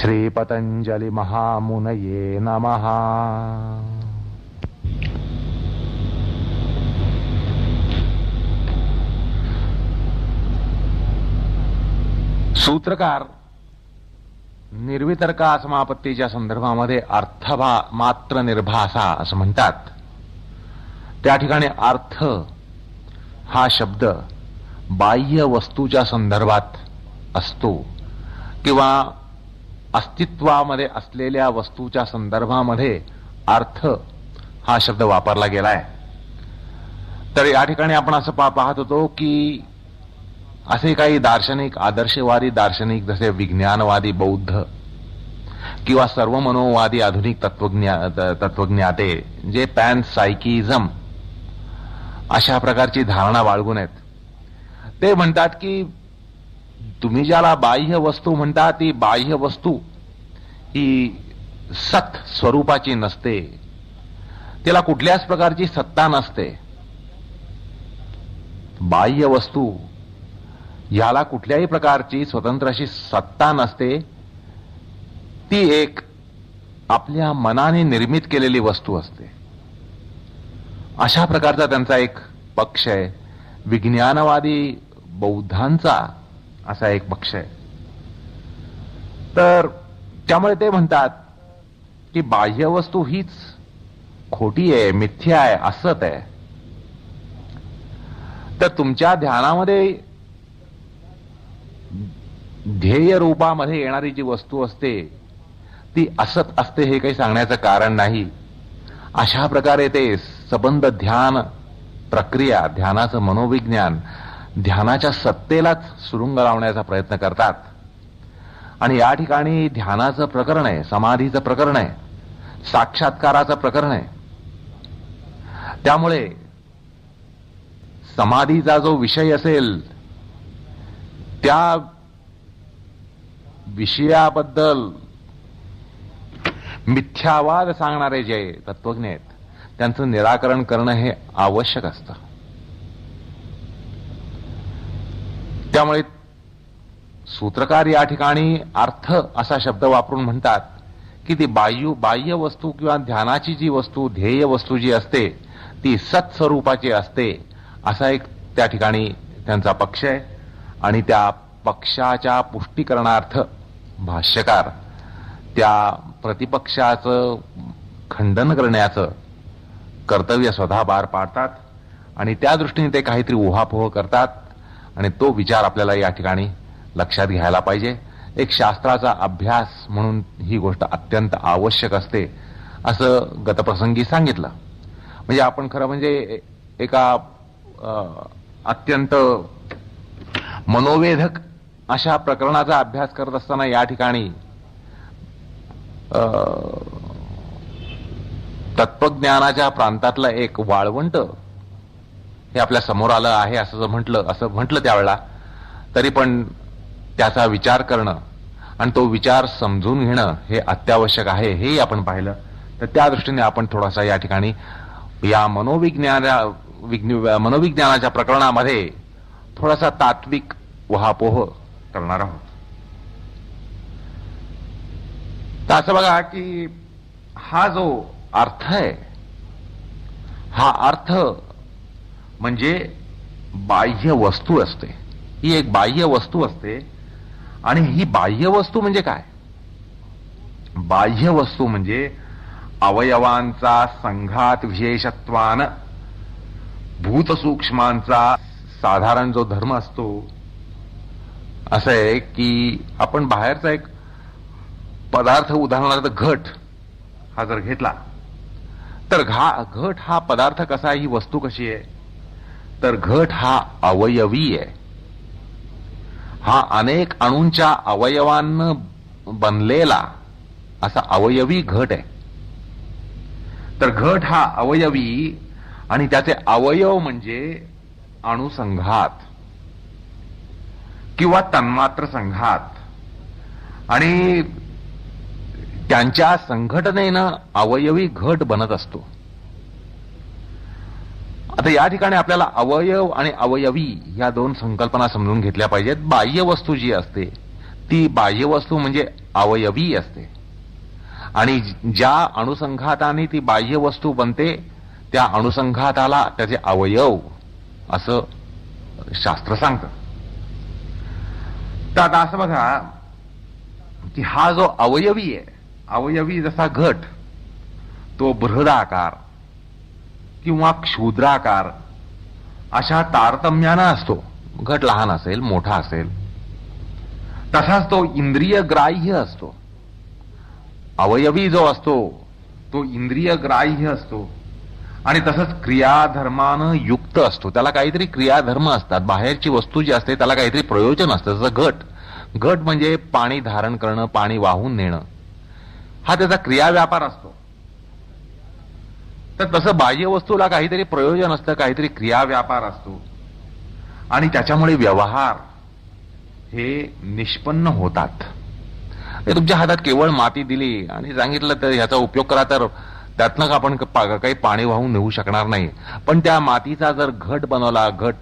श्री पतंजलि महामुनये नमः। सूत्रकार निर्वितर्का समापत्तीच्या संदर्भामध्ये मात्र निर्भासा असं म्हणतात. त्या ठिकाणी अर्थ हा शब्द बाह्य वस्तूच्या संदर्भात असतो किंवा अस्तित्वामध्ये असलेल्या वस्तूच्या संदर्भामध्ये अर्थ हा शब्द वापरला गेलाय. तर या ठिकाणी आपण असं पाहत होतो की असे काही दार्शनिक, आदर्शवादी दार्शनिक जसे विज्ञानवादी बौद्ध किंवा सर्व मनोवादी आधुनिक तत्वज्ञाते जे पॅनसायकिझम अशा प्रकारची धारणा बाळगून आहेत, ते म्हणतात की तुम्ही ज्याला बाह्य वस्तू म्हणता ती बाह्य वस्तू ही सत स्वरूपाची नसते, तिला कुठल्याच प्रकारची सत्ता नसते. बाह्य वस्तू याला कुठल्याही प्रकारची स्वतंत्र अशी सत्ता नसते. ती एक आपल्या मनाने निर्मित केलेली वस्तू असते. अशा प्रकारचा त्यांचा एक पक्ष आहे. विज्ञानवादी बौद्धांचा असा एक पक्ष आहे. तर त्यामुळे ते म्हणतात की बाह्य वस्तू हीच खोटी आहे, मिथ्या आहे, असत आहे. तर तुमच्या ध्यानामध्ये ध्येय रूपामध्ये येणारी जी वस्तू असते ती असत असते हे काही सांगण्याचं कारण नाही. अशा प्रकारे ते सबंध ध्यान प्रक्रिया, ध्यानाचं मनोविज्ञान ध्यानाच्या सत्तेलाच सुरुंग लावण्याचा प्रयत्न करतात. आणि या ठिकाणी ध्यानाचं प्रकरण आहे, समाधीचं प्रकरण आहे, साक्षात्काराचं प्रकरण आहे. त्यामुळे समाधीचा जो विषय असेल त्या विषयाबद्दल मिथ्यावाद सांगणारे जे तत्वज्ञ आहेत त्यांचं निराकरण करणं हे आवश्यक असतं. त्यामुळे सूत्रकार या ठिकाणी अर्थ असा शब्द वापरून म्हणतात की ती बाह्य वस्तू किंवा ध्यानाची जी वस्तू, ध्येय वस्तू जी असते ती सत्स्वरूपाची असते, असा एक त्या ठिकाणी त्यांचा पक्ष आहे. आणि त्या पक्षाच्या पुष्टीकरणार्थ भाष्यकार त्या प्रतिपक्षाचं खंडन करण्याचं कर्तव्य स्वतः पार पाडतात आणि त्या दृष्टीने ते काहीतरी उहापोह करतात. आणि तो विचार आपल्याला या ठिकाणी लक्षात घ्यायला पाहिजे. एक शास्त्राचा अभ्यास म्हणून ही गोष्ट अत्यंत आवश्यक असते असं गतप्रसंगी सांगितलं. म्हणजे आपण खरं म्हणजे एका अत्यंत मनोवेधक अशा प्रकरणाचा अभ्यास करत असताना या ठिकाणी तत्वज्ञानाच्या प्रांतातलं एक वाळवंट हे आपल्या समोर आलं आहे असं म्हटलं त्यावेळेला, तरी पण त्याचा विचार करणं आणि तो विचार समजून घेणं हे अत्यावश्यक आहे हेही आपण पाहिलं. तर त्या दृष्टीने आपण थोडासा या ठिकाणी या मनोविज्ञानाच्या प्रकरणामध्ये थोडासा तात्विक उहापोह करणार आहोत. तर असं बघा की हा जो अर्थ आहे हा अर्थ म्हणजे बाह्य वस्तू असते. ही एक बाह्य वस्तू असते. आणि ही बाह्य वस्तू म्हणजे काय? बाह्य वस्तू म्हणजे अवयवांचा संघात विशेषत्वान भूतसूक्ष्मांचा साधारण जो धर्म असतो. असं आहे की आपण बाहेरचा एक पदार्थ, उदाहरणार्थ घट हा जर घेतला तर घट हा पदार्थ कसा आहे, ही वस्तू कशी आहे? तर घट हा अवयवी आहे. हा अनेक अणूंच्या अवयवांना बनलेला असा अवयवी घट आहे. तर घट हा अवयवी आणि त्याचे अवयव म्हणजे अणुसंघात किंवा तन्मात्र संघात आणि त्यांच्या संघटनेनं अवयवी घट बनत असतो. आता या ठिकाणी आपल्याला अवयव आणि अवयवी या दोन संकल्पना समजून घेतल्या पाहिजेत. बाह्य वस्तू जी असते ती बाह्य वस्तू म्हणजे अवयवी असते आणि ज्या अणुसंघाताने ती बाह्य वस्तू बनते त्या अणुसंघाताला त्याचे अवयव असं शास्त्र सांगतं. तर आता असं बघा की हा जो अवयवी आहे, अवयवी जसा घट तो बृहदाकार किंवा क्षुद्राकार अशा तारतम्यानं असतो. घट लहान असेल मोठा असेल, तसाच तो इंद्रिय ग्राह्य असतो. अवयवी जो असतो तो इंद्रिय ग्राह्य असतो आणि तसंच क्रियाधर्मानं युक्त असतो. त्याला काहीतरी क्रियाधर्म असतात. बाहेरची वस्तू जी असते त्याला काहीतरी प्रयोजन असतं. जसं घट म्हणजे पाणी धारण करणं, पाणी वाहून नेणं, हा त्याचा क्रियाव्यापार असतो. तर तसं बाह्य वस्तूला काहीतरी प्रयोजन असतं, काहीतरी क्रियाव्यापार असतो आणि त्याच्यामुळे व्यवहार हे निष्पन्न होतात. तुमच्या हातात केवळ माती दिली आणि सांगितलं तर ह्याचा उपयोग करा, तर त्यातनं आपण काही पाणी वाहून नेऊ शकणार नाही. पण त्या मातीचा जर घट बनवला, घट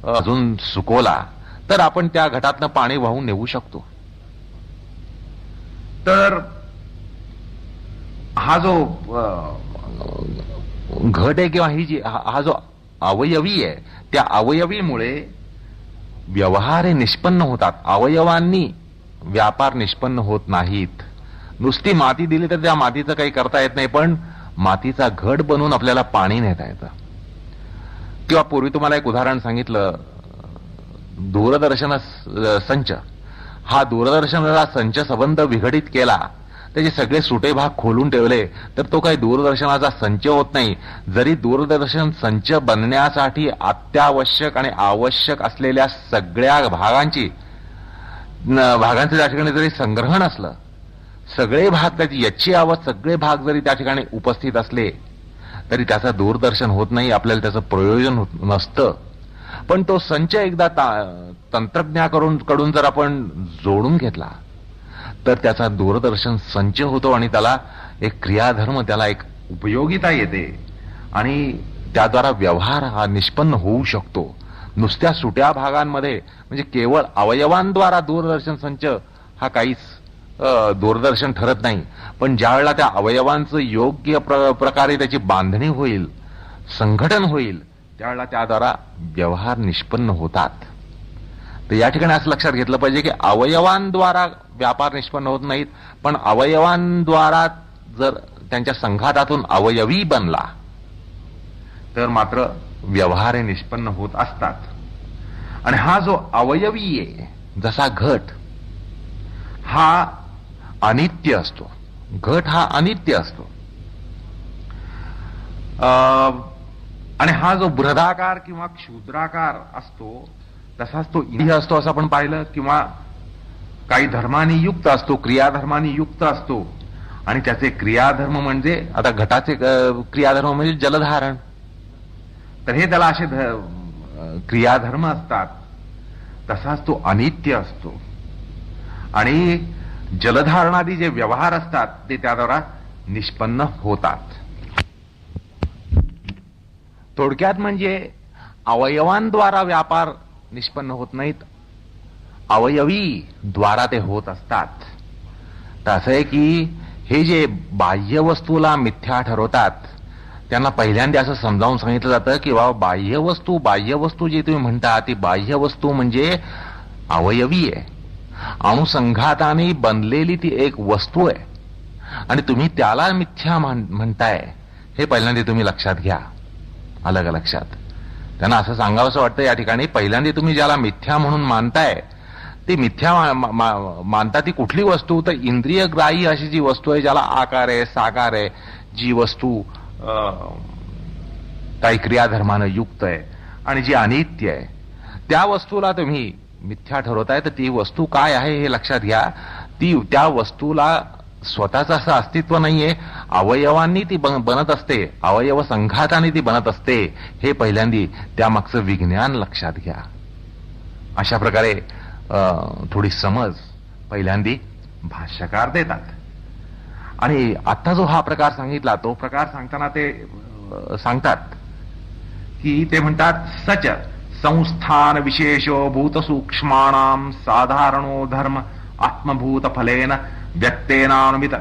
अजून सुकवला, तर आपण त्या घटातनं पाणी वाहून नेऊ शकतो. तर हा जो घट आहे किंवा ही जी हा जो अवयवी आहे, त्या अवयवीमुळे व्यवहार हे निष्पन्न होतात. अवयवांनी व्यापार निष्पन्न होत नाहीत. नुसती माती दिली तर त्या मातीचं काही करता येत नाही, पण मातीचा घट बनवून आपल्याला पाणी नेता येतं. किंवा पूर्वी तुम्हाला एक उदाहरण सांगितलं, दूरदर्शन संच. हा दूरदर्शनाला संच संबंध विघटित केला, त्याचे सगळे सुटे भाग खोलून ठेवले, तर तो काही दूरदर्शनाचा संच होत नाही. जरी दूरदर्शन संच बनण्यासाठी अत्यावश्यक आणि आवश्यक असलेल्या सगळ्या भागांचे त्या ठिकाणी जरी संग्रहण असलं, सगळे भाग त्याची याची आवश्यक सगळे भाग जरी त्या ठिकाणी उपस्थित असले तरी त्याचं दूरदर्शन होत नाही, आपल्याला त्याचं प्रयोजन नसतं. पण तो संच एकदा तंत्रज्ञाकडून जर आपण जोडून घेतला तर त्याचा दूरदर्शन संच होतो आणि त्याला एक क्रियाधर्म, त्याला एक उपयोगिता येते आणि त्याद्वारा व्यवहार हा निष्पन्न होऊ शकतो. नुसत्या सुट्या भागांमध्ये म्हणजे केवळ अवयवांद्वारा दूरदर्शन संच हा काहीच दूरदर्शन ठरत नाही. पण ज्या वेळेला त्या अवयवांचं योग्य प्रकारे त्याची बांधणी होईल, संघटन होईल, त्यावेळेला त्याद्वारा व्यवहार निष्पन्न होतात. तर या ठिकाणी असं लक्षात घेतलं पाहिजे की अवयवांद्वारा व्यापार निष्पन्न होत नाहीत, पण अवयवांद्वारा जर त्यांच्या संघातातून अवयवी बनला तर मात्र व्यवहार हे निष्पन्न होत असतात. आणि हा जो अवयवी आहे जसा घट हा अनित्य असतो. घट हा अनित्य असतो. आणि हा जो बृहदाकार किंवा क्षुद्राकार असतो तसाच तो इंद्रिय असतो असं आपण पाहिलं, किंवा काही धर्मानी युक्त असतो, क्रियाधर्मानी युक्त असतो. आणि त्याचे क्रियाधर्म म्हणजे आता घटाचे क्रियाधर्म म्हणजे जलधारण, तर हे त्याला असे क्रियाधर्म असतात. तसाच तो अनित्य असतो आणि जलधारणादी जे व्यवहार असतात ते त्याद्वारा निष्पन्न होतात. थोडक्यात म्हणजे अवयवांद्वारा व्यापार निष्पन्न होत नाहीत, अवयवी द्वारा ते होत असतात. तर असं आहे की हे जे बाह्य वस्तूला मिथ्या ठरवतात त्यांना पहिल्यांदा असं समजावून सांगितलं जातं की बाबा बाह्य वस्तू जी तुम्ही म्हणता ती बाह्य वस्तू म्हणजे अवयवी आहे, अणुसंघाताने बनलेली ती एक वस्तू आहे आणि तुम्ही त्याला मिथ्या म्हणताय. हे पहिल्यांदा तुम्ही लक्षात घ्या. अलग लक्षात त्यांना असं सांगावंसं वाटतं या ठिकाणी, पहिल्यांदा तुम्ही ज्याला मिथ्या म्हणून मानताय ती मिथ्या मानता ती कुठली वस्तू, तर इंद्रिय ग्राह्य अशी जी वस्तू आहे, ज्याला आकार आहे, साकार आहे, जी वस्तू काही क्रियाधर्मानं युक्त आहे आणि जी अनित्य आहे, त्या वस्तूला तुम्ही मिथ्या ठरवताय. तर ती वस्तू काय आहे हे लक्षात घ्या. त्या वस्तूला स्वतःचं असं अस्तित्व नाहीये, अवयवांनी ती बनत असते, अवयव संघाताने ती बनत असते. हे पहिल्यांदी त्यामागचं विज्ञान लक्षात घ्या. अशा प्रकारे थोडी समज पहिल्यांदी भाष्यकार देतात. आणि आता जो हा प्रकार सांगितला तो प्रकार सांगताना ते सांगतात की ते म्हणतात सच संस्थान विशेषो भूत सूक्ष्माणाम साधारणो धर्म आत्मभूत फलेन व्यक्तेनानुमित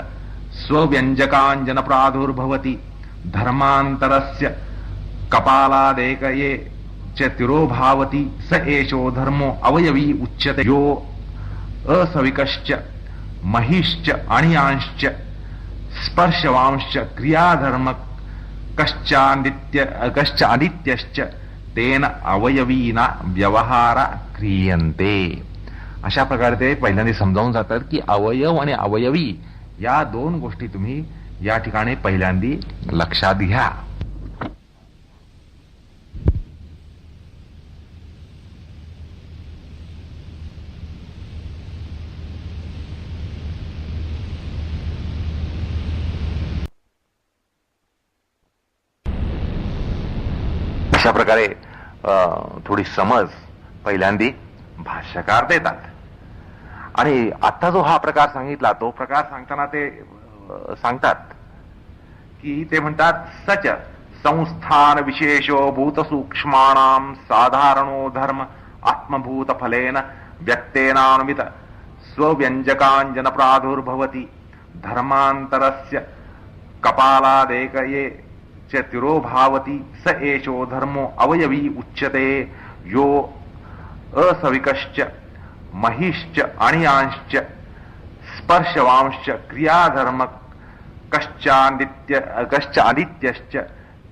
स्वव्यंजकांजन प्रादुर्भवति धर्मांतरस्य कपालादेकये च तिरोभावति स एषो धर्मो अवयवी उच्यते यो असविकश्च महिश्च अणियांश्च स्पर्शवांश्च क्रियाधर्म कश्चानित्यश्च तेन अवयवीना व्यवहार क्रियन्ते. अशा प्रकारे ते पहिल्यांदा समजावून जातात की अवयव आणि अवयवी या दोन गोष्टी तुम्ही या ठिकाणी पहिल्यांदा लक्षात घ्या. अशा प्रकारे थोडी समज पहिल्यांदा भाष्यकार देतात. आणि आता जो हा प्रकार सांगितला तो प्रकार सांगताना ते सांगतात की ते म्हणतात सच संस्थान विशेषो भूत सूक्ष्माणाम साधारणो धर्म आत्मभूत फलेन व्यक्तेनानुमित स्वव्यंजकांजन प्रादुर्भवति धर्मांतरस्य कपालादेकये च तिरोभावति स एषो धर्मो अवयवी उच्यते यो असविकश्च महिश्च अणियांश्च स्पर्शवांश्च क्रियाधर्म कश्चानित्यश्च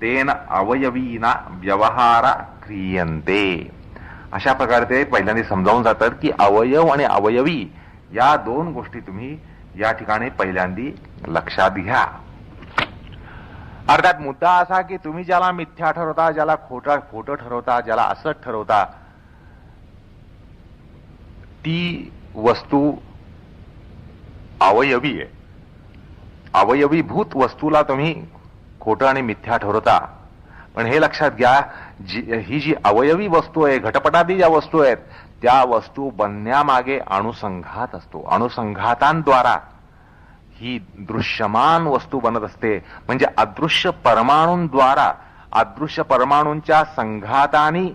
तेन अवयवीना व्यवहार क्रियन्ते. अशा प्रकारे ते पहिल्यांदा समजावून जातात की अवयव आणि अवयवी या दोन गोष्टी तुम्ही या ठिकाणी पहिल्यांदा लक्षात घ्या. अर्थात मुद्दा असा की तुम्ही ज्याला मिथ्या ठरवता, ज्याला खोटं ठरवता, ज्याला असत ठरवता, ती वस्तू अवयवी आहे. अवयवीभूत वस्तूला तुम्ही खोटं आणि मिथ्या ठरवता. पण हे लक्षात घ्या, ही जी अवयवी वस्तू आहे, घटपटादी ज्या वस्तू आहेत, त्या वस्तू बनण्यामागे अणुसंघात असतो. अणुसंघातांद्वारा ही दृश्यमान वस्तू बनत असते. म्हणजे अदृश्य परमाणूंद्वारा, अदृश्य परमाणूंच्या संघातानी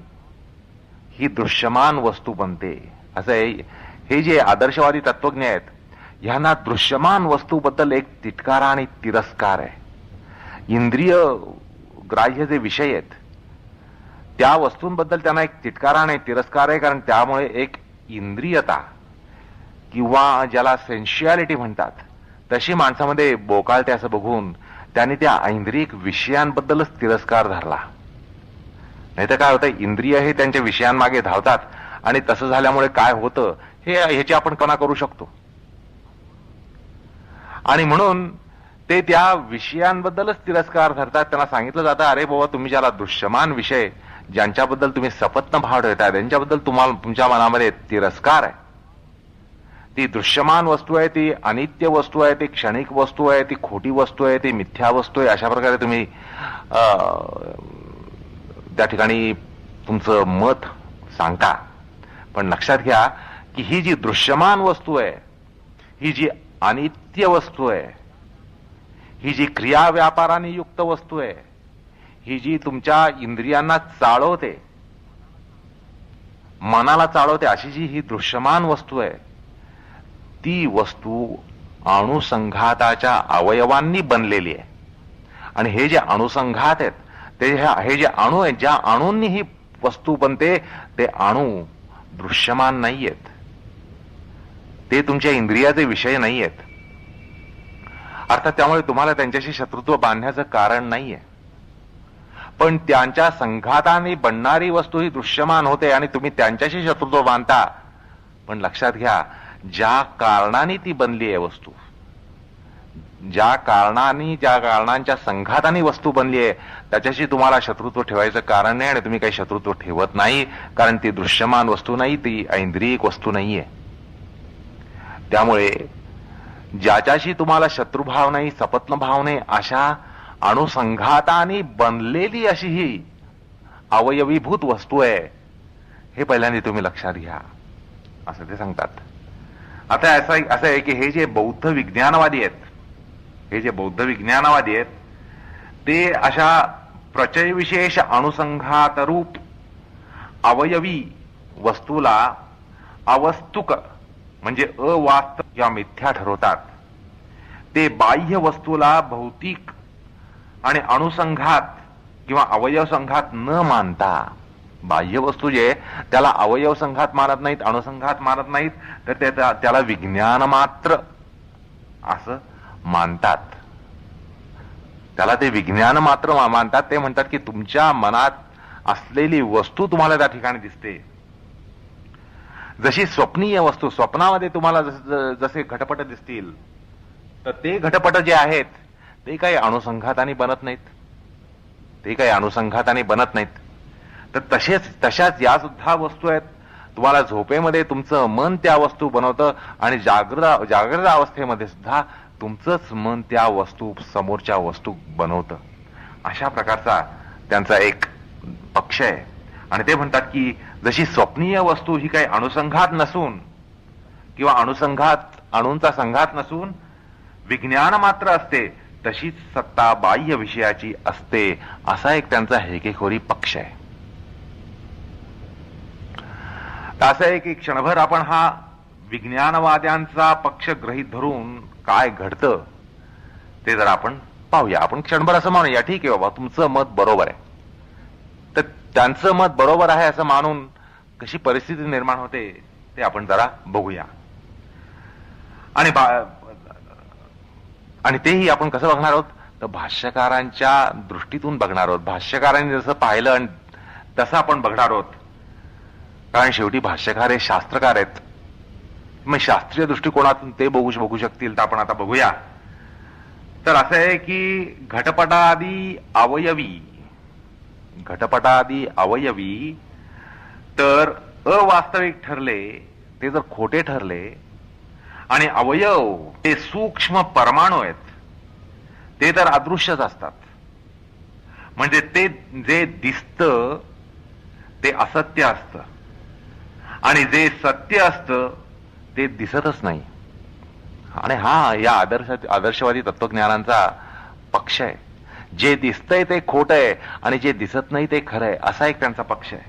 ही दृश्यमान वस्तू बनते. असं आहे. हे जे आदर्शवादी तत्वज्ञ आहेत, ह्यांना दृश्यमान वस्तूबद्दल एक तिटकारा आणि तिरस्कार आहे. इंद्रिय ग्राह्य जे विषय आहेत त्या वस्तूंबद्दल त्यांना एक तिटकारा आणि तिरस्कार आहे. कारण त्यामुळे एक इंद्रियता किंवा ज्याला सेन्शियालिटी म्हणतात तशी माणसामध्ये बोकाळते असं बघून त्यांनी त्या ऐंद्रियक विषयांबद्दलच तिरस्कार धरला. नाही तर काय होतं, इंद्रिय हे त्यांच्या विषयांमागे धावतात आणि तसं झाल्यामुळे काय होतं ह्याची आपण कल्पना करू शकतो. आणि म्हणून ते त्या विषयांबद्दलच तिरस्कार धरतात. त्यांना सांगितलं जातं, अरे बाबा तुम्ही ज्याला दृश्यमान विषय ज्यांच्याबद्दल तुम्ही सपत्न भाव ठेवताय त्यांच्याबद्दल तुम्हाला तुमच्या मनामध्ये तिरस्कार आहे. ती दृश्यमान वस्तू आहे, ती अनित्य वस्तू आहे, ती क्षणिक वस्तू आहे, ती खोटी वस्तू आहे, ती मिथ्या वस्तू आहे. अशा प्रकारे तुम्ही त्या ठिकाणी तुमचं मत सांगता. पण लक्षात घ्या की ही जी दृश्यमान वस्तू आहे, ही जी अनित्य वस्तू आहे, ही जी क्रिया व्यापाराने युक्त वस्तू आहे, ही जी तुमच्या इंद्रियांना चाळवते, मनाला चाळवते, अशी जी ही दृश्यमान वस्तू आहे, ती वस्तू अणुसंघाताच्या अवयवांनी बनलेली आहे. आणि हे जे अणुसंघात आहेत ते हे जे अणु आहेत, ज्या अणूंनी ही वस्तू बनते, ते अणू दृश्यमान नाहीयेत. ते तुमच्या इंद्रियाचे विषय नाहीयेत. अर्थात त्यामुळे तुम्हाला त्यांच्याशी शत्रुत्व बांधण्याचं कारण नाहीये. पण त्यांच्या संघाताने बनणारी वस्तू ही दृश्यमान होते आणि तुम्ही त्यांच्याशी शत्रुत्व बांधता. पण लक्षात घ्या, ज्या कारणाने ती बनली आहे वस्तू, ज्या कारणांच्या संघाताने वस्तू बनली आहे, त्याच्याशी तुम्हाला शत्रुत्व ठेवायचं कारण नाही आणि तुम्ही काही शत्रुत्व ठेवत नाही. कारण ती दृश्यमान वस्तू नाही, ती ऐंद्रियक वस्तू नाहीये. त्यामुळे ज्याच्याशी तुम्हाला शत्रुभाव नाही, सपत्न भाव नाही, अशा अणुसंघाताने बनलेली अशी ही अवयवीभूत वस्तू आहे, हे पहिल्यांदा तुम्ही लक्षात घ्या, असं ते सांगतात. आता असं आहे की हे जे बौद्ध विज्ञानवादी आहेत, ते अशा प्रचयविशेष अणुसंघात रूप अवयवी वस्तूला अवस्तुक म्हणजे अवास्तव या मिथ्या ठरवतात. ते बाह्य वस्तूला भौतिक आणि अणुसंघात किंवा अवयव संघात न मानता, बाह्य वस्तू जे त्याला अवयव संघात मानत नाहीत, अणुसंघात मानत नाहीत, तर त्याला विज्ञान मात्र असं मानतात. त्याला ते विज्ञान मात्र मानतात. ते म्हणतात की तुमच्या मनात असलेली वस्तू तुम्हाला त्या ठिकाणी दिसते. जशी स्वप्नीय वस्तू, स्वप्नामध्ये तुम्हाला जसे घटपट दिसतील, तर ते घटपट जे आहेत ते काही अणुसंघाताने बनत नाहीत, ते काही अणुसंघाताने बनत नाहीत. तर तशाच या सुद्धा वस्तू आहेत. तुम्हाला झोपेमध्ये तुमचं मन त्या वस्तू बनवतं आणि जागृत अवस्थेमध्ये सुद्धा तुमचंच मन त्या वस्तू, समोरच्या वस्तू बनवतं. अशा प्रकारचा त्यांचा एक पक्ष आहे. आणि ते म्हणतात की जशी स्वप्नीय वस्तू ही काही अणुसंघात नसून किंवा अणूंचा संघात नसून विज्ञान मात्र असते, तशीच सत्ता बाह्य विषयाची असते. असा एक त्यांचा हेकेखोरी पक्ष आहे. असं आहे की क्षणभर आपण हा विज्ञानवाद्यांचा पक्ष गृहीत धरून काय घडतं ते जर आपण पाहूया. आपण क्षणभर असं मानूया, ठीक आहे बाबा तुमचं मत बरोबर आहे. तर त्यांचं मत बरोबर आहे असं मानून कशी परिस्थिती निर्माण होते ते आपण जरा बघूया. आणि तेही आपण कसं बघणार आहोत, तर भाष्यकारांच्या दृष्टीतून बघणार आहोत. भाष्यकारांनी जसं पाहिलं आणि तसं आपण बघणार आहोत. कारण शेवटी भाष्यकार हे शास्त्रकार आहेत. मग शास्त्रीय दृष्टिकोनातून ते बघू शकतील. तर आपण आता बघूया. तर असं आहे की घटपटादी अवयवी तर अवास्तविक ठरले, ते जर खोटे ठरले, आणि अवयव ते सूक्ष्म परमाणू आहेत, ते तर अदृश्यच असतात. म्हणजे ते जे दिसतं ते असत्य असतं आणि जे सत्य असतं ते दिसतच नाही. आणि हा या आदर्शवादी तत्वज्ञानांचा पक्ष आहे. जे दिसतंय ते खोटं आहे आणि जे दिसत नाही ते खरं आहे, असा एक त्यांचा पक्ष आहे.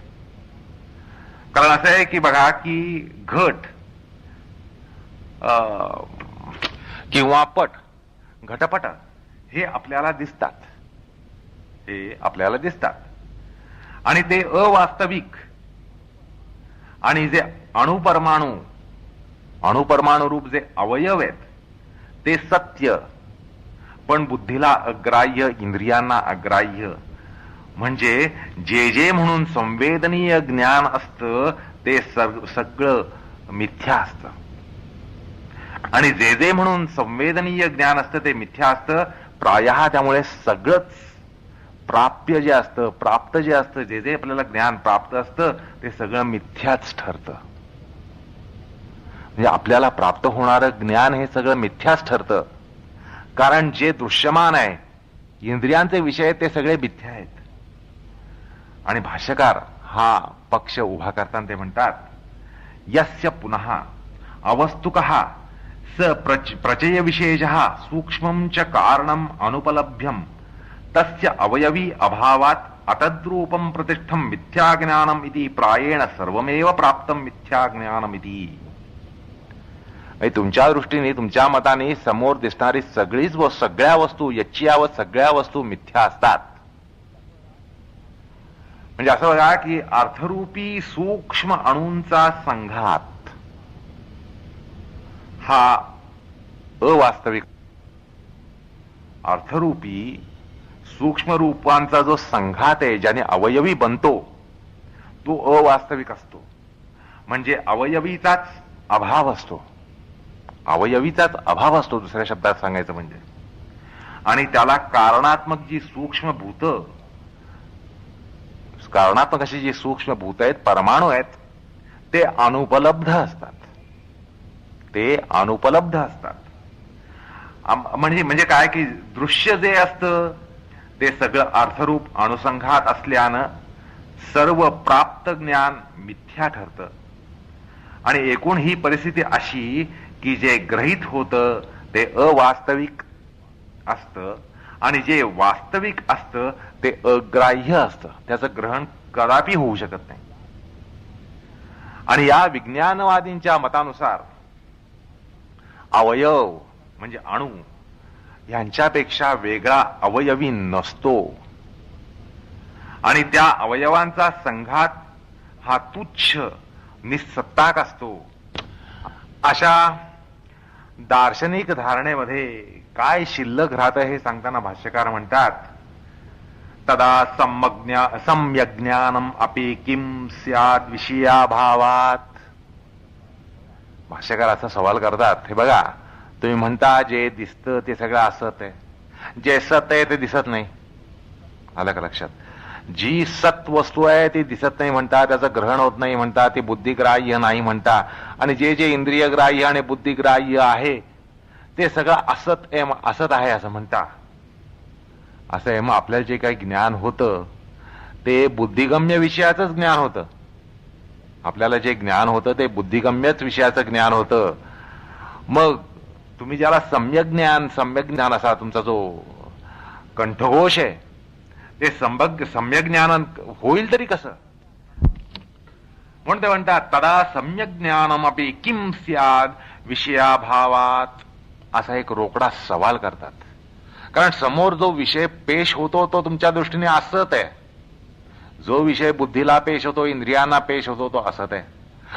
कारण असं आहे की बघा की घट किंवा घटपट हे आपल्याला दिसतात आणि ते अवास्तविक. आणि जे अणुपरमाणू रूप जे अवयव आहेत ते सत्य, पण बुद्धीला अग्राह्य, इंद्रियांना अग्राह्य. म्हणजे जे म्हणून संवेदनीय ज्ञान असतं ते सगळं मिथ्या असतं. आणि जे म्हणून संवेदनीय ज्ञान असतं ते मिथ्या असतं. प्रायः त्यामुळे सगळंच प्राप्त जे असतं, जे आपल्याला ज्ञान प्राप्त असतं ते सगळं मिथ्याच ठरतं. म्हणजे आपल्याला प्राप्त होणारं ज्ञान हे सगळं मिथ्याच ठरतं. कारण जे दृश्यमान आहे, इंद्रियांचे विषय ते सगळे मिथ्या आहेत. आणि भाष्यकार हा पक्ष उभा करताना ते म्हणतात, यस्य पुनः अवस्तुकः स प्रचय विशेषः सूक्ष्मं च कारणम् अनुपलभ्यं तस्य अवयवी अभावात् अतद्रूपं प्रतिष्ठं मिथ्याज्ञानम् इति प्रायेण सर्वमेव प्राप्तं मिथ्याज्ञानमिति. तुमच्या दृष्टीने, तुमच्या मताने समोर दिसणारी सगळ्या वस्तू, यच्चियावत सगळ्या वस्तू मिथ्या असतात. म्हणजे असं बघा की अर्थरूपी सूक्ष्म अणूंचा संघात हा अवास्तविक, अर्थरूपी सूक्ष्म रूपांचा जो संघात आहे ज्याने अवयवी बनतो तो अवास्तविक असतो. म्हणजे अवयवीचाच अभाव असतो, दुसऱ्या शब्दात सांगायचं म्हणजे. आणि त्याला कारणात्मक अशी जी सूक्ष्म भूत आहेत, परमाणू आहेत, ते अनुपलब्ध असतात. म्हणजे काय की दृश्य जे असतं ते सगळं अर्थरूप अणुसंघात असल्यानं सर्व प्राप्त ज्ञान मिथ्या ठरतं. आणि एकूण ही परिस्थिती अशी की जे ग्रहित होतं ते अवास्तविक असतं आणि जे वास्तविक असतं ते अग्राह्य असतं. त्याचं ग्रहण कदापि होऊ शकत नाही. आणि या विज्ञानवादींच्या मतानुसार अवयव म्हणजे अणू ह्यांच्यापेक्षा वेगळा अवयवी नसतो आणि त्या अवयवांचा संघात हा तुच्छ निस्सत्ताक असतो. अशा दार्शनिक धारणेमध्ये काय शिल्लक राहतं हे सांगताना भाष्यकार म्हणतात, तदा सम्यक ज्ञानम अपि किम स्याद विषयाभावात. भाष्यकार असा सवाल करतात, हे बघा तुम्ही म्हणता जे दिसतं ते सगळं असत आहे, जे सत आहे ते दिसत नाही. आलं का लक्षात? जी सत वस्तू आहे ती दिसत नाही म्हणता, त्याचं ग्रहण होत नाही म्हणता, ती बुद्धिग्राह्य नाही म्हणता, आणि जे जे इंद्रियग्राह्य आणि बुद्धिग्राह्य आहे ते सगळं असत आहे असं म्हणता. असं आहे. मग आपल्याला जे काही ज्ञान होतं ते बुद्धिगम्य विषयाचंच ज्ञान होतं. आपल्याला जे ज्ञान होतं ते बुद्धिगम्यच विषयाचं ज्ञान होतं. मग तुम्ही ज्याला सम्यक ज्ञान असा तुमचा जो कंठघोष आहे ते सम्यक ज्ञान होईल तरी कसं? म्हणून ते म्हणतात तदा सम्यक ज्ञानमपि किम स्याद विषयाभावात. असा एक रोकडा सवाल करतात. कारण समोर जो विषय पेश होतो तो तुमच्या दृष्टीने असत आहे, जो विषय बुद्धीला पेश होतो, इंद्रियांना पेश होतो तो असत आहे,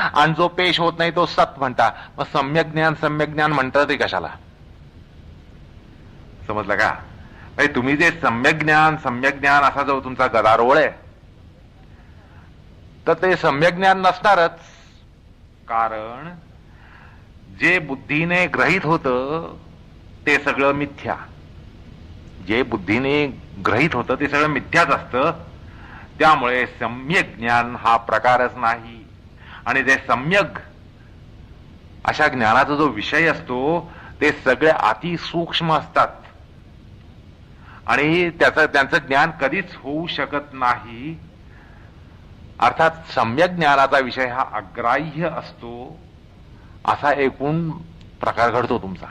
आणि जो पेश होत नाही तो सत म्हणता. मग सम्यक ज्ञान म्हणतात ते कशाला? समजलं का? तुम्ही जे सम्यक ज्ञान असा जो तुमचा गदारोळ आहे तर ते सम्यक ज्ञान नसणारच. कारण जे बुद्धीने ग्रहित होतं ते सगळं मिथ्या. जे बुद्धीने ग्रहित होतं ते सगळं मिथ्याच असतं. त्यामुळे सम्यक ज्ञान हा प्रकारच नाही. आणि जे सम्यक अशा ज्ञानाचा जो विषय असतो ते सगळे अति सूक्ष्म असतात आणि त्यांचं ज्ञान कधीच होऊ शकत नाही. अर्थात सम्यक ज्ञानाचा विषय हा अग्राह्य असतो असा एकूण प्रकार घडतो तुमचा.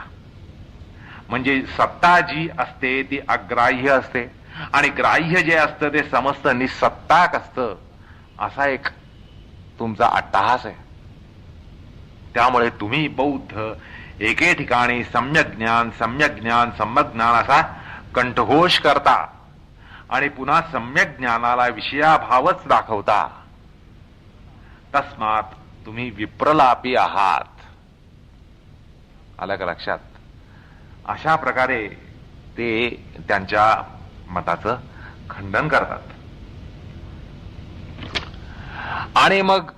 म्हणजे सत्ता जी असते ती अग्राह्य असते आणि ग्राह्य जे असतं ते समस्त निस्सत्ताक असतं. असा एक तुमचा अट्टहास आहे. त्यामुळे तुम्ही बौद्ध एके ठिकाणी सम्यक ज्ञान असा कंठघोष करता आणि पुन्हा सम्यक ज्ञानाला विषयाभावच दाखवता. तस्मात तुम्ही विप्रलापी आहात. आलं का लक्षात? अशा प्रकारे ते त्यांच्या मताचं खंडन करतात. आणि मग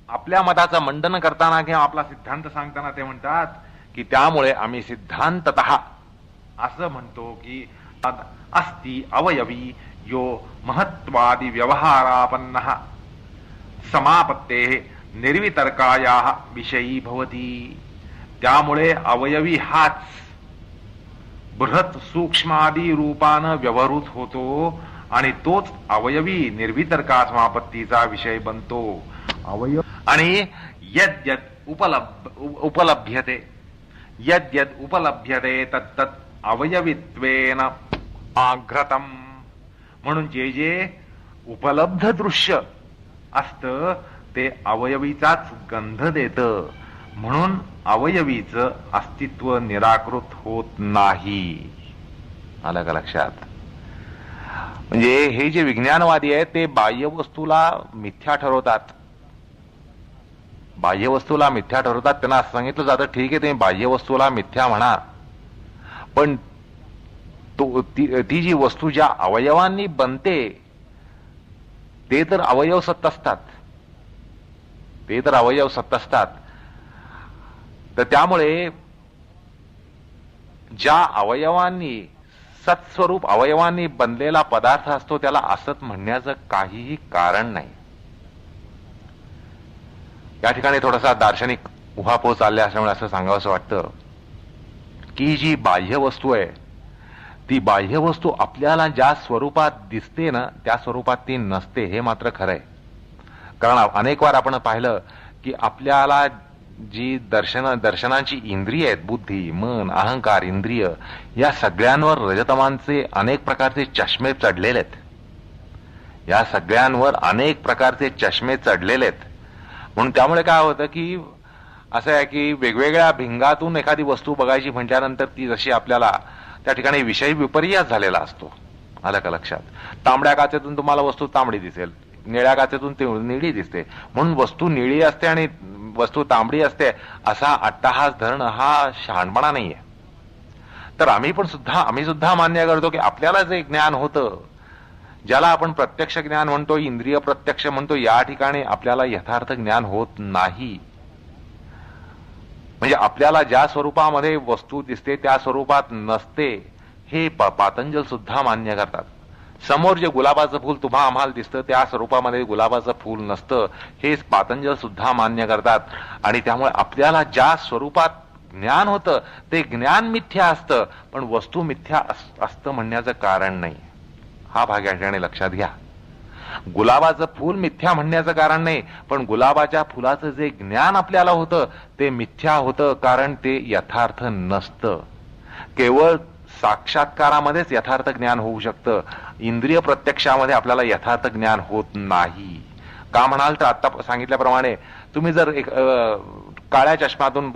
आपल्या मताचं मंडन करताना किंवा आपला सिद्धांत सांगताना ते म्हणतात की त्यामुळे आम्ही सिद्धांततः असं म्हणतो की अस्ति अवयवी यो महत्वादि व्यवहारापन्नः समापत्तेः निर्वितर्कायाः विषयी भवति. त्यामुळे अवयवी हाच बृहत सूक्ष्मादी रूपानं व्यवहृत होतो आणि तोच अवयवी निर्वितर्का समापत्तीचा विषय बनतो. अवयव आणि यद्यद उपलभ्यते तत्तत् अवयवित्वेन आघ्रतम. म्हणून जे जे उपलब्ध दृश्य असतं ते अवयवीचाच गंध देतं. म्हणून अवयवीचं अस्तित्व निराकृत होत नाही. आलं का लक्षात? म्हणजे हे जे विज्ञानवादी आहेत ते बाह्य वस्तूला मिथ्या ठरवतात. त्यांना असं सांगितलं जातं ठीक आहे तुम्ही बाह्य वस्तूला मिथ्या म्हणा, पण ती जी वस्तू ज्या अवयवांनी बनते ते तर अवयव सत्त असतात. तर त्यामुळे ज्या अवयवांनी सत्स्वरूप अवयवांनी बनलेला पदार्थ असतो त्याला असत म्हणण्याचं काहीही कारण नाही. या ठिकाणी थोडासा दार्शनिक उहापोह चालल्या असल्यामुळे असं सांगावंसं वाटतं की जी बाह्य वस्तू आहे ती बाह्य वस्तू आपल्याला ज्या स्वरूपात दिसते ना त्या स्वरूपात ती नसते. हे मात्र खरं आहे. कारण अनेक वार आपण पाहिलं की आपल्याला जी दर्शनांची इंद्रिय आहेत, बुद्धी, मन, अहंकार, इंद्रिय, या सगळ्यांवर रजतमांचे अनेक प्रकारचे चष्मे चढलेले आहेत. म्हणून त्यामुळे काय होतं की असं आहे की वेगवेगळ्या भिंगातून एखादी वस्तू बघायची म्हटल्यानंतर ती जशी आपल्याला त्या ठिकाणी विषय विपर्यास झालेला असतो. आलं का लक्षात? तांबड्या काचेतून तुम्हाला वस्तू तांबडी दिसेल, निळ्या काचेतून निळी दिसते. म्हणून वस्तू निळी असते आणि वस्तू तांबडी असते असा अट्टहास धरणं हा शहाणपणा नाहीये. तर आम्ही सुद्धा मान्य करतो की आपल्याला जे ज्ञान होतं, ज्याला आपण प्रत्यक्ष ज्ञान म्हणतो, इंद्रिय प्रत्यक्ष म्हणतो, या ठिकाणी आपल्याला यथार्थ ज्ञान होत नाही. म्हणजे आपल्याला ज्या स्वरूपामध्ये वस्तू दिसते त्या स्वरूपात नसते, हे पातंजल सुद्धा मान्य करतात. समोर जे गुलाबाचं फूल तुम्हा आम्हाला दिसतं त्या स्वरूपामध्ये गुलाबाचं फूल नसतं, हे पातंजल सुद्धा मान्य करतात. आणि त्यामुळे आपल्याला ज्या स्वरूपात ज्ञान होतं ते ज्ञान मिथ्या असतं, पण वस्तू मिथ्या असतं म्हणण्याचं कारण नाही. हा भाग या ठिकाणी लक्षात घ्या. गुलाबाचं फूल मिथ्या म्हणण्याचं कारण नाही, पण गुलाबाच्या फुलाचं जे ज्ञान आपल्याला होतं ते मिथ्या होतं, कारण ते यथार्थ नसतं. केवळ साक्षात्कारामध्येच यथार्थ ज्ञान होऊ शकतं. इंद्रिय प्रत्यक्षामध्ये आपल्याला यथार्थ ज्ञान होत नाही. का म्हणाल तर आता सांगितल्याप्रमाणे तुम्ही जर एक काळ्या चष्म्यातून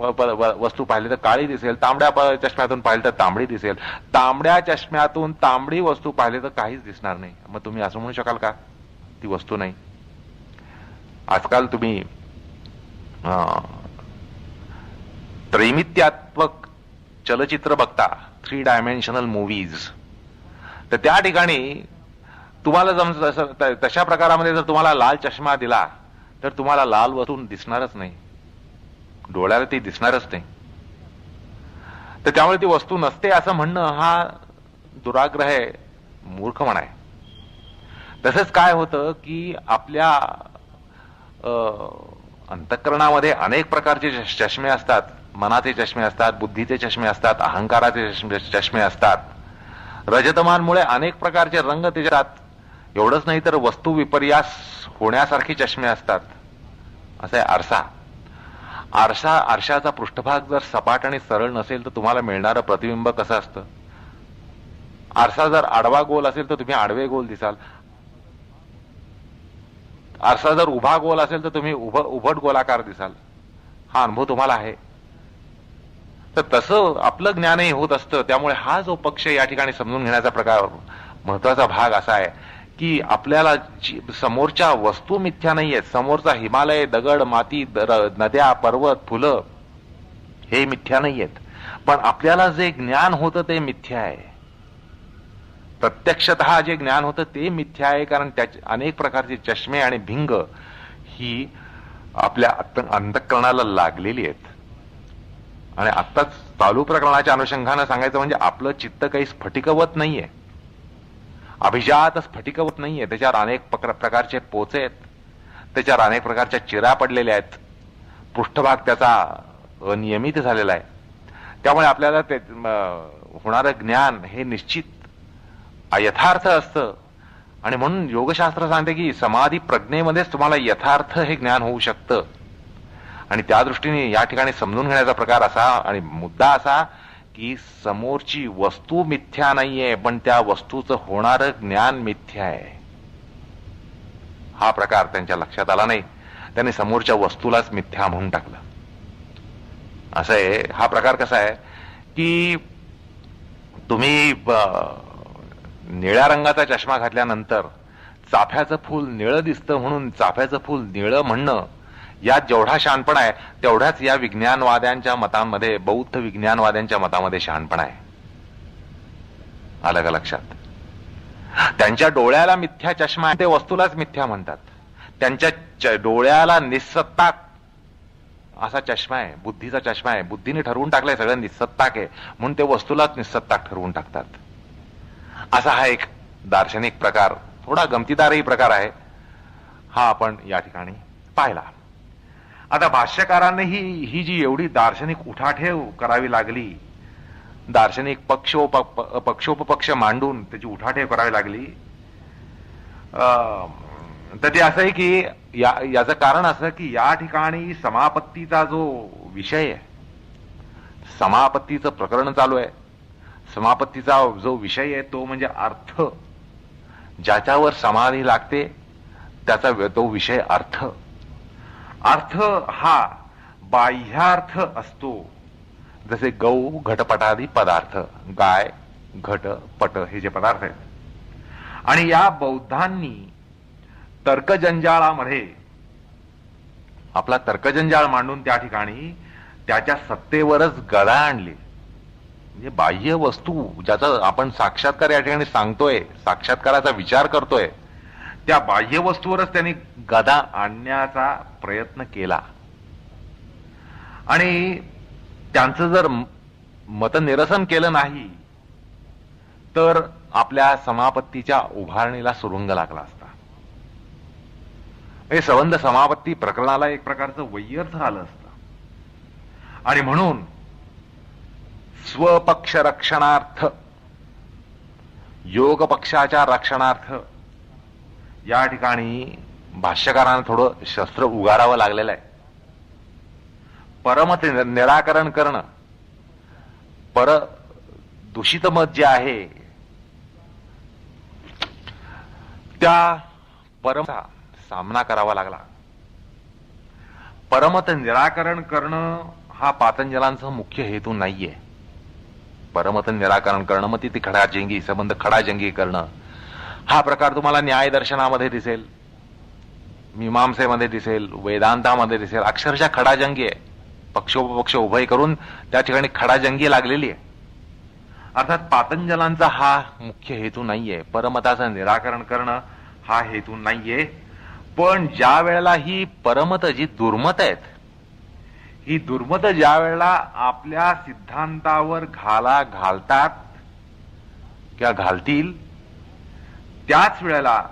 वस्तू पाहिली तर काळी दिसेल, तांबड्या चष्म्यातून पाहिली तर तांबडी दिसेल. तांबड्या चष्म्यातून तांबडी वस्तू पाहिली तर काहीच दिसणार नाही. मग तुम्ही असं म्हणू शकाल का ती वस्तू नाही? आजकाल तुम्ही त्रैमित्यात्मक चलचित्र बघता, 3 डायमेन्शनल मूव्हीज. तर त्या ठिकाणी तुम्हाला तशा प्रकारामध्ये जर तुम्हाला लाल चष्मा दिला तर तुम्हाला लाल वस्तू दिसणारच नाही, डोळ्याला ती दिसणारच नाही. तर त्यामुळे ती वस्तू नसते असं म्हणणं हा दुराग्रह आहे, मूर्खपणा आहे. तसंच काय होतं की आपल्या अंतःकरणामध्ये अनेक प्रकारचे चष्मे असतात. मनाचे चष्मे असतात, बुद्धीचे चष्मे असतात, अहंकाराचे चष्मे असतात. रजतमानमुळे अनेक प्रकारचे रंग त्याच्यात. एवढंच नाही तर वस्तू विपर्यास होण्यासारखे चष्मे असतात. असं आहे आरशाचा पृष्ठभाग जर सपाट आणि सरळ नसेल तर तुम्हाला मिळणारं प्रतिबिंब कसं असतं? आरसा जर आडवा गोल असेल तर तुम्ही आडवे गोल दिसाल. आरसा जर उभा गोल असेल तर तुम्ही उभट गोलाकार दिसाल. हा अनुभव तुम्हाला आहे. तर तसं आपलं ज्ञानही होत असतं. त्यामुळे हा जो पक्ष या ठिकाणी समजून घेण्याचा प्रकार महत्वाचा भाग असा आहे की आपल्याला समोरच्या वस्तू मिथ्या नाहीयेत. समोरचा हिमालय, दगड, माती, नद्या, पर्वत, फुलं हे मिथ्या नाहीयेत, पण आपल्याला जे ज्ञान होतं ते मिथ्या आहे. प्रत्यक्षतः जे ज्ञान होतं ते मिथ्या आहे, कारण त्याचे अनेक प्रकारचे चष्मे आणि भिंग ही आपल्या अंतःकरणाला लागलेली आहेत. आणि आत्ताच चालू प्रकरणाच्या अनुषंगानं सांगायचं म्हणजे आपलं चित्त काही स्फटिकवत नाहीये, अभिजात स्फटिकवत नाहीये. त्याच्यावर अनेक प्रकारचे पोचे आहेत, त्याच्यावर अनेक प्रकारच्या चिरा पडलेल्या आहेत, पृष्ठभाग त्याचा अनियमित झालेला आहे. त्यामुळे आपल्याला ते होणारं ज्ञान हे निश्चित यथार्थ असतं. आणि म्हणून योगशास्त्र सांगते की समाधी प्रज्ञेमध्येच तुम्हाला यथार्थ हे ज्ञान होऊ शकतं. आणि त्या दृष्टीने या ठिकाणी समजून घेण्याचा प्रकार असा आणि मुद्दा असा की समोरची वस्तू मिथ्या नाहीये, पण त्या वस्तूचं होणारं ज्ञान मिथ्या आहे. हा प्रकार त्यांच्या लक्षात आला नाही. त्यांनी समोरच्या वस्तूलाच मिथ्या म्हणून टाकलं. असं आहे. हा प्रकार कसा आहे की तुम्ही निळ्या रंगाचा चष्मा घातल्यानंतर चाफ्याचं फूल निळं दिसतं म्हणून चाफ्याचं फूल निळं म्हणणं, यात जेवढा शहाणपणा आहे तेवढ्याच या विज्ञानवाद्यांच्या मतांमध्ये, बौद्ध विज्ञानवाद्यांच्या मतामध्ये शहाणपणा आहे. आलं का लक्षात? त्यांच्या डोळ्याला मिथ्या चष्मा आहे, ते वस्तूलाच मिथ्या म्हणतात. त्यांच्या डोळ्याला निस्सत्ताक असा चष्मा आहे, बुद्धीचा चष्मा आहे. बुद्धीने ठरवून टाकलंय सगळं निस्सत्ताक आहे, म्हणून ते वस्तूलाच निस्सत्ताक ठरवून टाकतात. असा हा एक दार्शनिक प्रकार, थोडा गमतीदारही प्रकार आहे. हा आपण या ठिकाणी पाहिला. आता भाष्यकारांनी ही जी एवढी दार्शनिक उठाठेव करावी लागली, दार्शनिक पक्षोपपक्ष मांडून त्याची उठाठेव करावी लागली, तर ते असं आहे की याचं कारण असं की या ठिकाणी समापत्तीचा जो विषय आहे, समापत्तीचं प्रकरण चालू आहे. समापत्तीचा जो विषय आहे तो म्हणजे अर्थ. ज्याच्यावर समाधी लागते त्याचा तो विषय अर्थ. अर्थ हा बाह्यार्थ असतो, जसे गौ, घटपटादी पदार्थ, गाय, घट पट हे जे पदार्थ आहेत, आणि या बौद्धांनी तर्कजंजाळामध्ये आपला तर्कजंजाळ मांडून त्या ठिकाणी त्याच्या सत्तेवरच गदा आणली. म्हणजे बाह्य वस्तू ज्याचा आपण साक्षात्कार या ठिकाणी सांगतोय, साक्षात्काराचा विचार करतोय, त्या बाह्य वस्तूवरच त्यांनी गदा आणण्याचा प्रयत्न केला. आणि त्यांचं जर मतनिरसन केलं नाही तर आपल्या समापत्तीच्या उभारणीला सुरुंग लागला असता. हे संबंध समापत्ती प्रकरणाला एक प्रकारचं वैयर्थ आलं असतं. आणि म्हणून स्वपक्ष रक्षणार्थ, योग पक्षाच्या रक्षणार्थ या ठिकाणी भाष्यकारांना थोडं शस्त्र उगारावं लागलेलं आहे. परमत निराकरण करणं, पर दूषित मत जे आहे त्या परमचा सामना करावा लागला. परमत निराकरण करणं हा पातंजलांचा मुख्य हेतू नाहीये. परमत निराकरण करणं, मग ती खडाजंगी संबंध खडाजंगी करणं हा प्रकार तुम्हाला न्याय दर्शनामध्ये दिसेल, मीमांसेमध्ये दिसेल, वेदांतामध्ये दिसेल. अक्षरशः खडाजंगी आहे. पक्षोपक्ष उभय करून त्या ठिकाणी खडाजंगी लागलेली आहे. अर्थात पातंजलांचा हा मुख्य हेतू नाहीये. परमताचं निराकरण करणं हा हेतू नाहीये. पण ज्या वेळेला ही परमत जी दुर्मत आहेत, ही दुर्मत ज्या वेळेला आपल्या सिद्धांतावर घालतात किंवा घालतील, त्याच वेळेला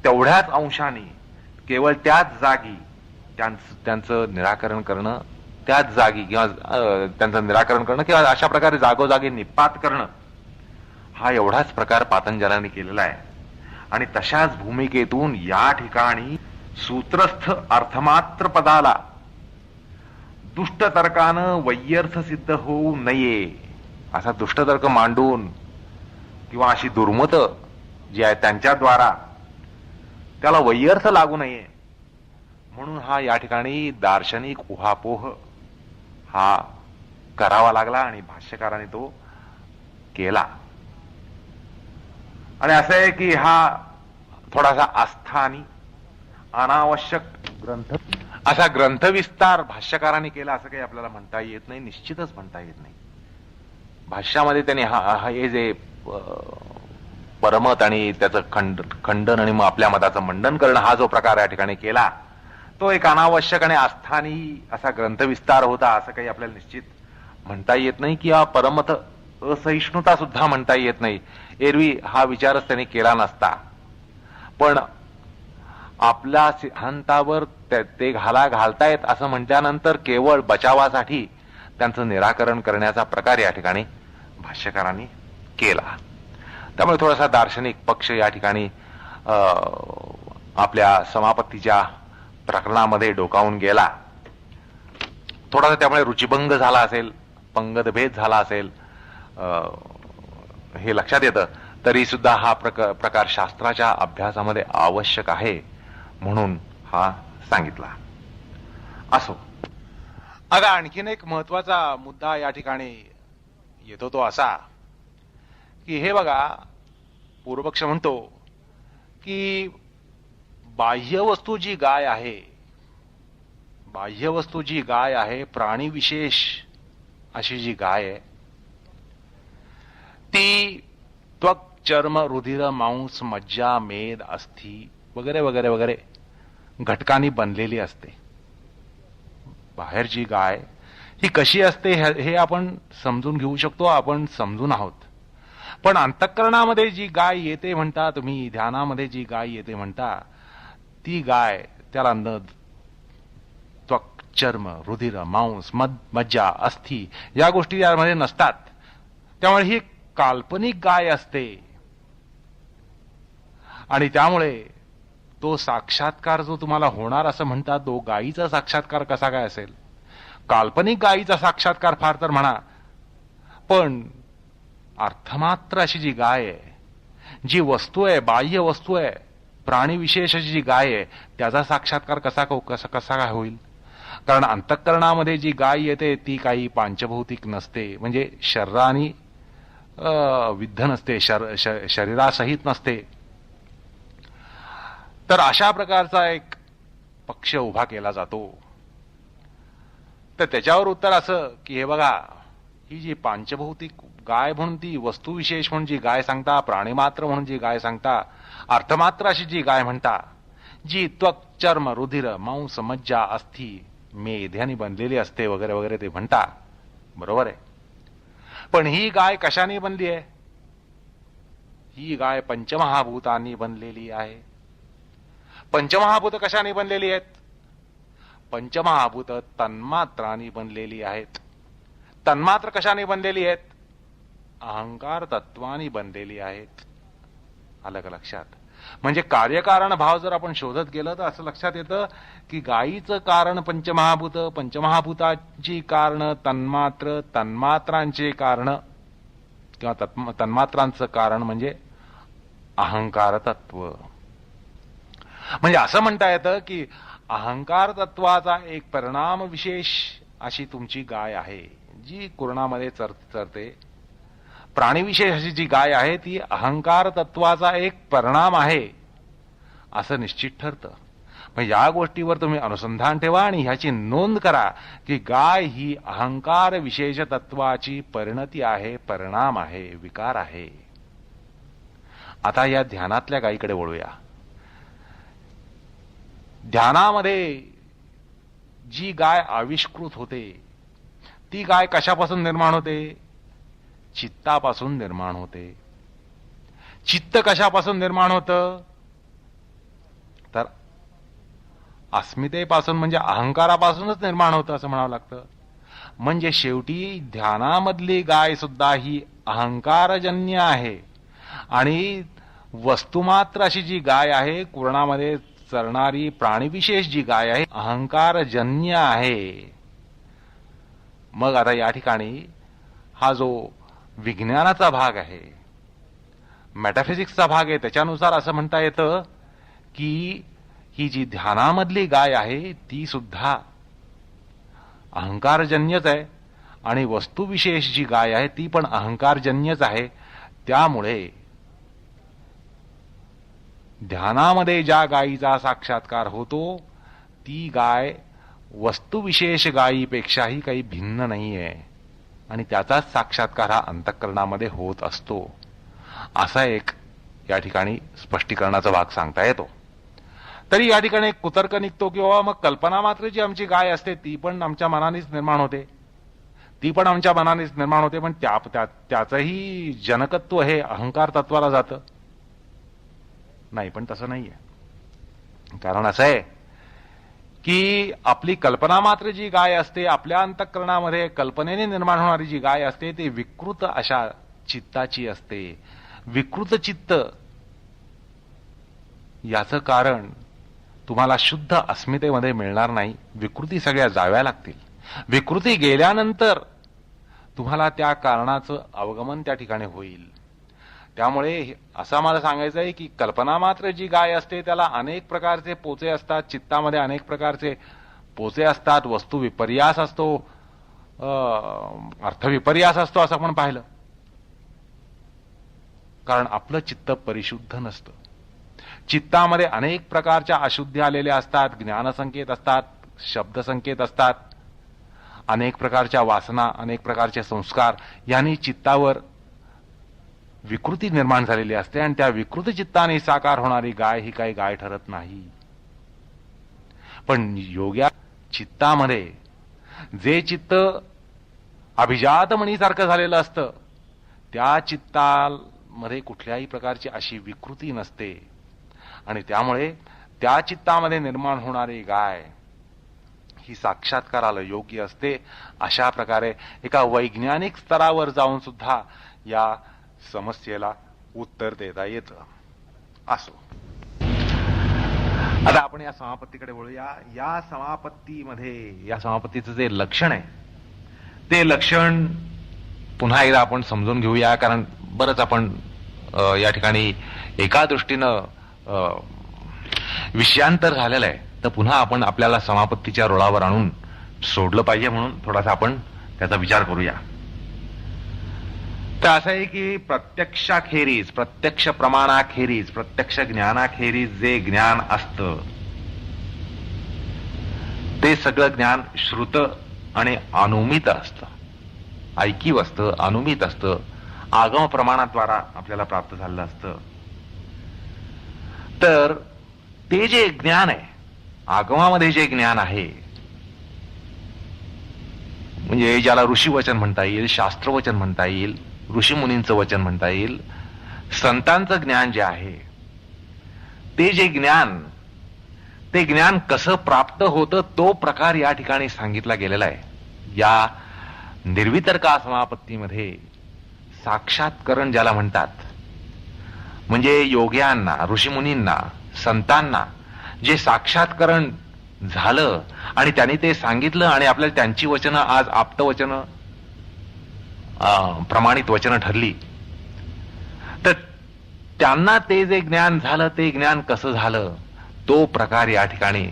तेवढ्याच अंशाने केवळ त्याच जागी त्यांचं निराकरण करणं, त्याच जागी किंवा त्यांचं निराकरण करणं किंवा अशा प्रकारे जागोजागी निपात करणं हा एवढाच प्रकार पातंजलांनी केलेला आहे. आणि तशाच भूमिकेतून या ठिकाणी सूत्रस्थ अर्थमात्र पदाला दुष्टतर्कानं वैयर्थ सिद्ध होऊ नये असा दुष्टतर्क मांडून किंवा अशी दुर्मत जी आहे त्यांच्याद्वारा त्याला वैयर्थ लागू नये म्हणून हा या ठिकाणी दार्शनिक उहापोह हा करावा लागला आणि भाष्यकाराने तो केला. आणि असं आहे की हा थोडासा आस्थानी अनावश्यक ग्रंथ, असा ग्रंथविस्तार भाष्यकाराने केला असं काही आपल्याला म्हणता येत नाही, निश्चितच म्हणता येत नाही. भाष्यामध्ये त्यांनी हे जे परमत आणि त्याचं खंडन आणि मग आपल्या मताचं मंडन करणं हा जो प्रकार या ठिकाणी केला तो एक अनावश्यक आणि आस्थानी असा ग्रंथविस्तार होता असं काही आपल्याला निश्चित म्हणता येत नाही. किंवा परमत असहिष्णुता सुद्धा म्हणता येत नाही. एरवी हा विचारच त्यांनी केला नसता. पण आपल्या सिद्धांतावर ते घालतायत असं म्हटल्यानंतर केवळ बचावासाठी त्यांचं निराकरण करण्याचा प्रकार या ठिकाणी भाष्यकारांनी केला. त्यामुळे थोडासा दार्शनिक पक्ष या ठिकाणी आपल्या समापत्तीच्या प्रकरणामध्ये डोकावून गेला. थोडासा त्यामुळे रुचिभंग झाला असेल, पंगतभेद झाला असेल हे लक्षात येतं. तरी सुद्धा हा प्रकार शास्त्राच्या अभ्यासामध्ये आवश्यक आहे म्हणून हा सांगितला. असो, आता आणखीन एक महत्वाचा मुद्दा या ठिकाणी येतो तो असा की हे बघा, पूर्वपक्ष म्हणतो की बाह्य वस्तू जी गाय आहे, बाह्य वस्तू जी गाय आहे, प्राणी विशेष अशी जी गाय आहे ती त्वक चर्म रुधिर मांस मज्जा मेद अस्थि वगैरे वगैरे वगैरे घटकांनी बनलेली असते. बाहेरची गाय ही कशी असते हे आपण समजून घेऊ शकतो, आपण समजून आहोत. पण अंतःकरणामध्ये जी गाय येते म्हणता तुम्ही, ध्यानामध्ये जी गाय येते म्हणता, ती गाय त्याला न त्वक चर्म रुधिर मांस मज्जा अस्थि या गोष्टी यामध्ये नसतात. त्यामुळे ही काल्पनिक गाय असते आणि त्यामुळे तो साक्षात्कार जो तुम्हाला होणार असं म्हणतात तो गायीचा साक्षात्कार कसा काय असेल? काल्पनिक गायीचा साक्षात्कार फार तर म्हणा, पण अर्थमात्र अशी जी गाय आहे, जी वस्तू आहे, बाह्य वस्तू आहे, प्राणी विशेष अशी जी गाय आहे त्याचा साक्षात्कार कसा काय होईल? कारण अंतःकरणामध्ये जी गाय येते ती काही पांचभौतिक नसते, म्हणजे शरीराने विद्ध नसते, शरीरासहित नसते. तर अशा प्रकारचा एक पक्ष उभा केला जातो. तर त्याच्यावर उत्तर असं की हे बघा, ही जी पांचभौतिक गाय म्हणून ती वस्तुविशेष म्हणून जी गाय सांगता, प्राणीमात्र म्हणून जी गाय सांगता, अर्थमात्र अशी जी गाय म्हणता, जी त्वक चर्म रुधिर मांस मज्जा अस्थि मेध यांनी बनलेली असते वगैरे वगैरे ते म्हणता, बरोबर आहे. पण ही गाय कशाने बनली आहे? ही गाय पंचमहाभूतांनी बनलेली आहे. पंचमहाभूत कशाने बनलेली आहेत? पंचमहाभूत तन्मात्रांनी बनलेली आहेत. तन्मात्र कशाने बनलेली आहेत? अहंकार तत्वानी बनलेली आहेत. आलं का लक्षात? म्हणजे कार्यकारण भाव जर आपण शोधत गेलं तर असं लक्षात येतं की गायीचं कारण पंचमहाभूत, पंचमहाभूताची कारण तन्मात्र, तन्मात्रांचे कारण किंवा तन्मात्रांचं कारण म्हणजे अहंकार तत्व. म्हणजे असं म्हणता येतं की अहंकार तत्वाचा एक परिणाम विशेष अशी तुमची गाय आहे जी कुरणामध्ये चरते. प्राणीविशेष अशी जी गाय आहे ती अहंकार तत्वाचा एक परिणाम आहे असं निश्चित ठरतं. मग या गोष्टीवर तुम्ही अनुसंधान ठेवा आणि ह्याची नोंद करा की गाय ही अहंकार विशेष तत्वाची परिणती आहे, परिणाम आहे, विकार आहे. आता या ध्यानातल्या गायीकडे वळूया. ध्यानामध्ये जी गाय आविष्कृत होते ती गाय कशापासून निर्माण होते? चित्तापासून निर्माण होते. चित्त कशापासून निर्माण होतं? तर अस्मितेपासून म्हणजे अहंकारापासूनच निर्माण होतं असं म्हणावं लागतं. म्हणजे शेवटी ध्यानामधली गाय सुद्धा ही अहंकारजन्य आहे आणि वस्तुमात्र अशी जी गाय आहे, कुरणामध्ये चरणारी प्राणीविशेष जी गाय आहे, अहंकारजन्य आहे. मग आता या ठिकाणी हा जो विज्ञानाचा भाग आहे, मेटाफिजिक्सचा भाग आहे, त्याच्यानुसार असं म्हणता येतं की ही जी ध्यानामधली गाय आहे ती सुद्धा अहंकारजन्यच आहे आणि वस्तुविशेष जी गाय आहे ती पण अहंकारजन्यच आहे. त्यामुळे ध्यानामध्ये ज्या गायीचा साक्षात्कार होतो ती गाय वस्तुविशेष गायीपेक्षाही काही भिन्न नाहीये आणि त्याचाच साक्षात्कार हा अंतःकरणामध्ये होत असतो. असा एक या ठिकाणी स्पष्टीकरणाचा भाग सांगता येतो. तरी या ठिकाणी एक कुतर्क निघतो की बाबा मग कल्पना मात्र जी आमची गाय असते ती पण आमच्या मनानेच निर्माण होते, ती पण आमच्या मनानेच निर्माण होते, पण त्याचंही जनकत्व हे अहंकार तत्वाला जातं. नाही, पण तसं नाहीये. कारण असं आहे की आपली कल्पना मात्र जी गाय असते, आपल्या अंतःकरणामध्ये कल्पनेने निर्माण होणारी जी गाय असते ती विकृत अशा चित्ताची असते. विकृत चित्त याचं कारण तुम्हाला शुद्ध अस्मितेमध्ये मिळणार नाही. विकृती सगळ्या जाव्या लागतील. विकृती गेल्यानंतर तुम्हाला त्या कारणाचं अवगमन त्या ठिकाणी होईल. त्यामुळे असं मला सांगायचं आहे की कल्पना मात्र जी गाय असते त्याला अनेक प्रकारचे पोचे असतात, चित्तामध्ये अनेक प्रकारचे पोचे असतात, वस्तू विपर्यास असतो, अर्थविपर्यास असतो असं आपण पाहिलं. कारण आपलं चित्त परिशुद्ध नसतं. चित्तामध्ये अनेक प्रकारच्या अशुद्धी आलेल्या असतात, ज्ञानसंकेत असतात, शब्दसंकेत असतात, अनेक प्रकारच्या वासना, अनेक प्रकारचे संस्कार यांनी चित्तावर विकृती निर्माण झालेली असते आणि त्या विकृत चित्ताने साकार होणारी गाय ही काही गाय ठरत नाही. पण योग्य चित्तामध्ये जे चित्त अभिजात मणीसारखं झालेलं असतं त्या चित्तामध्ये कुठल्याही प्रकारची अशी विकृती नसते आणि त्यामुळे त्या चित्तामध्ये निर्माण होणारी गाय ही साक्षात्काराला योग्य असते. अशा प्रकारे एका वैज्ञानिक स्तरावर जाऊन सुद्धा या समस्येला उत्तर देता येतं. असो, आता आपण या समापत्तीकडे वळूया. या समापत्तीचं जे लक्षण आहे ते लक्षण पुन्हा एकदा आपण समजून घेऊया. कारण बरंच आपण या ठिकाणी एका दृष्टीनं विषयांतर झालेलं आहे, तर पुन्हा आपण आपल्याला समापत्तीच्या रुळावर आणून सोडलं पाहिजे, म्हणून थोडासा आपण त्याचा विचार करूया. तर असं आहे की प्रत्यक्षाखेरीज, प्रत्यक्ष प्रमाणाखेरीज, प्रत्यक्ष ज्ञानाखेरीज जे ज्ञान असतं ते सगळं ज्ञान श्रुत आणि अनुमित असतं, ऐकीव असतं, अनुमित असतं, आगम प्रमाणाद्वारा आपल्याला प्राप्त झालेलं असतं. तर ते जे ज्ञान आहे, आगमामध्ये जे ज्ञान आहे, म्हणजे ज्याला ऋषीवचन म्हणता येईल, शास्त्रवचन म्हणता येईल, ऋषीमुनींचं वचन म्हणता येईल, संतांचं ज्ञान जे आहे, ते जे ज्ञान, ते ज्ञान कसं प्राप्त होतं तो प्रकार या ठिकाणी सांगितला गेलेला आहे. या निर्वितर्का समापत्तीमध्ये साक्षात्करण ज्याला म्हणतात, म्हणजे योग्यांना, ऋषीमुनींना, संतांना जे साक्षात्करण झालं आणि त्यांनी ते सांगितलं आणि आपल्याला त्यांची वचनं आज आप्तवचनं, प्रमाणित वचनं ठरली, तर त्यांना ते जे ज्ञान झालं ते ज्ञान कसं झालं तो प्रकार या ठिकाणी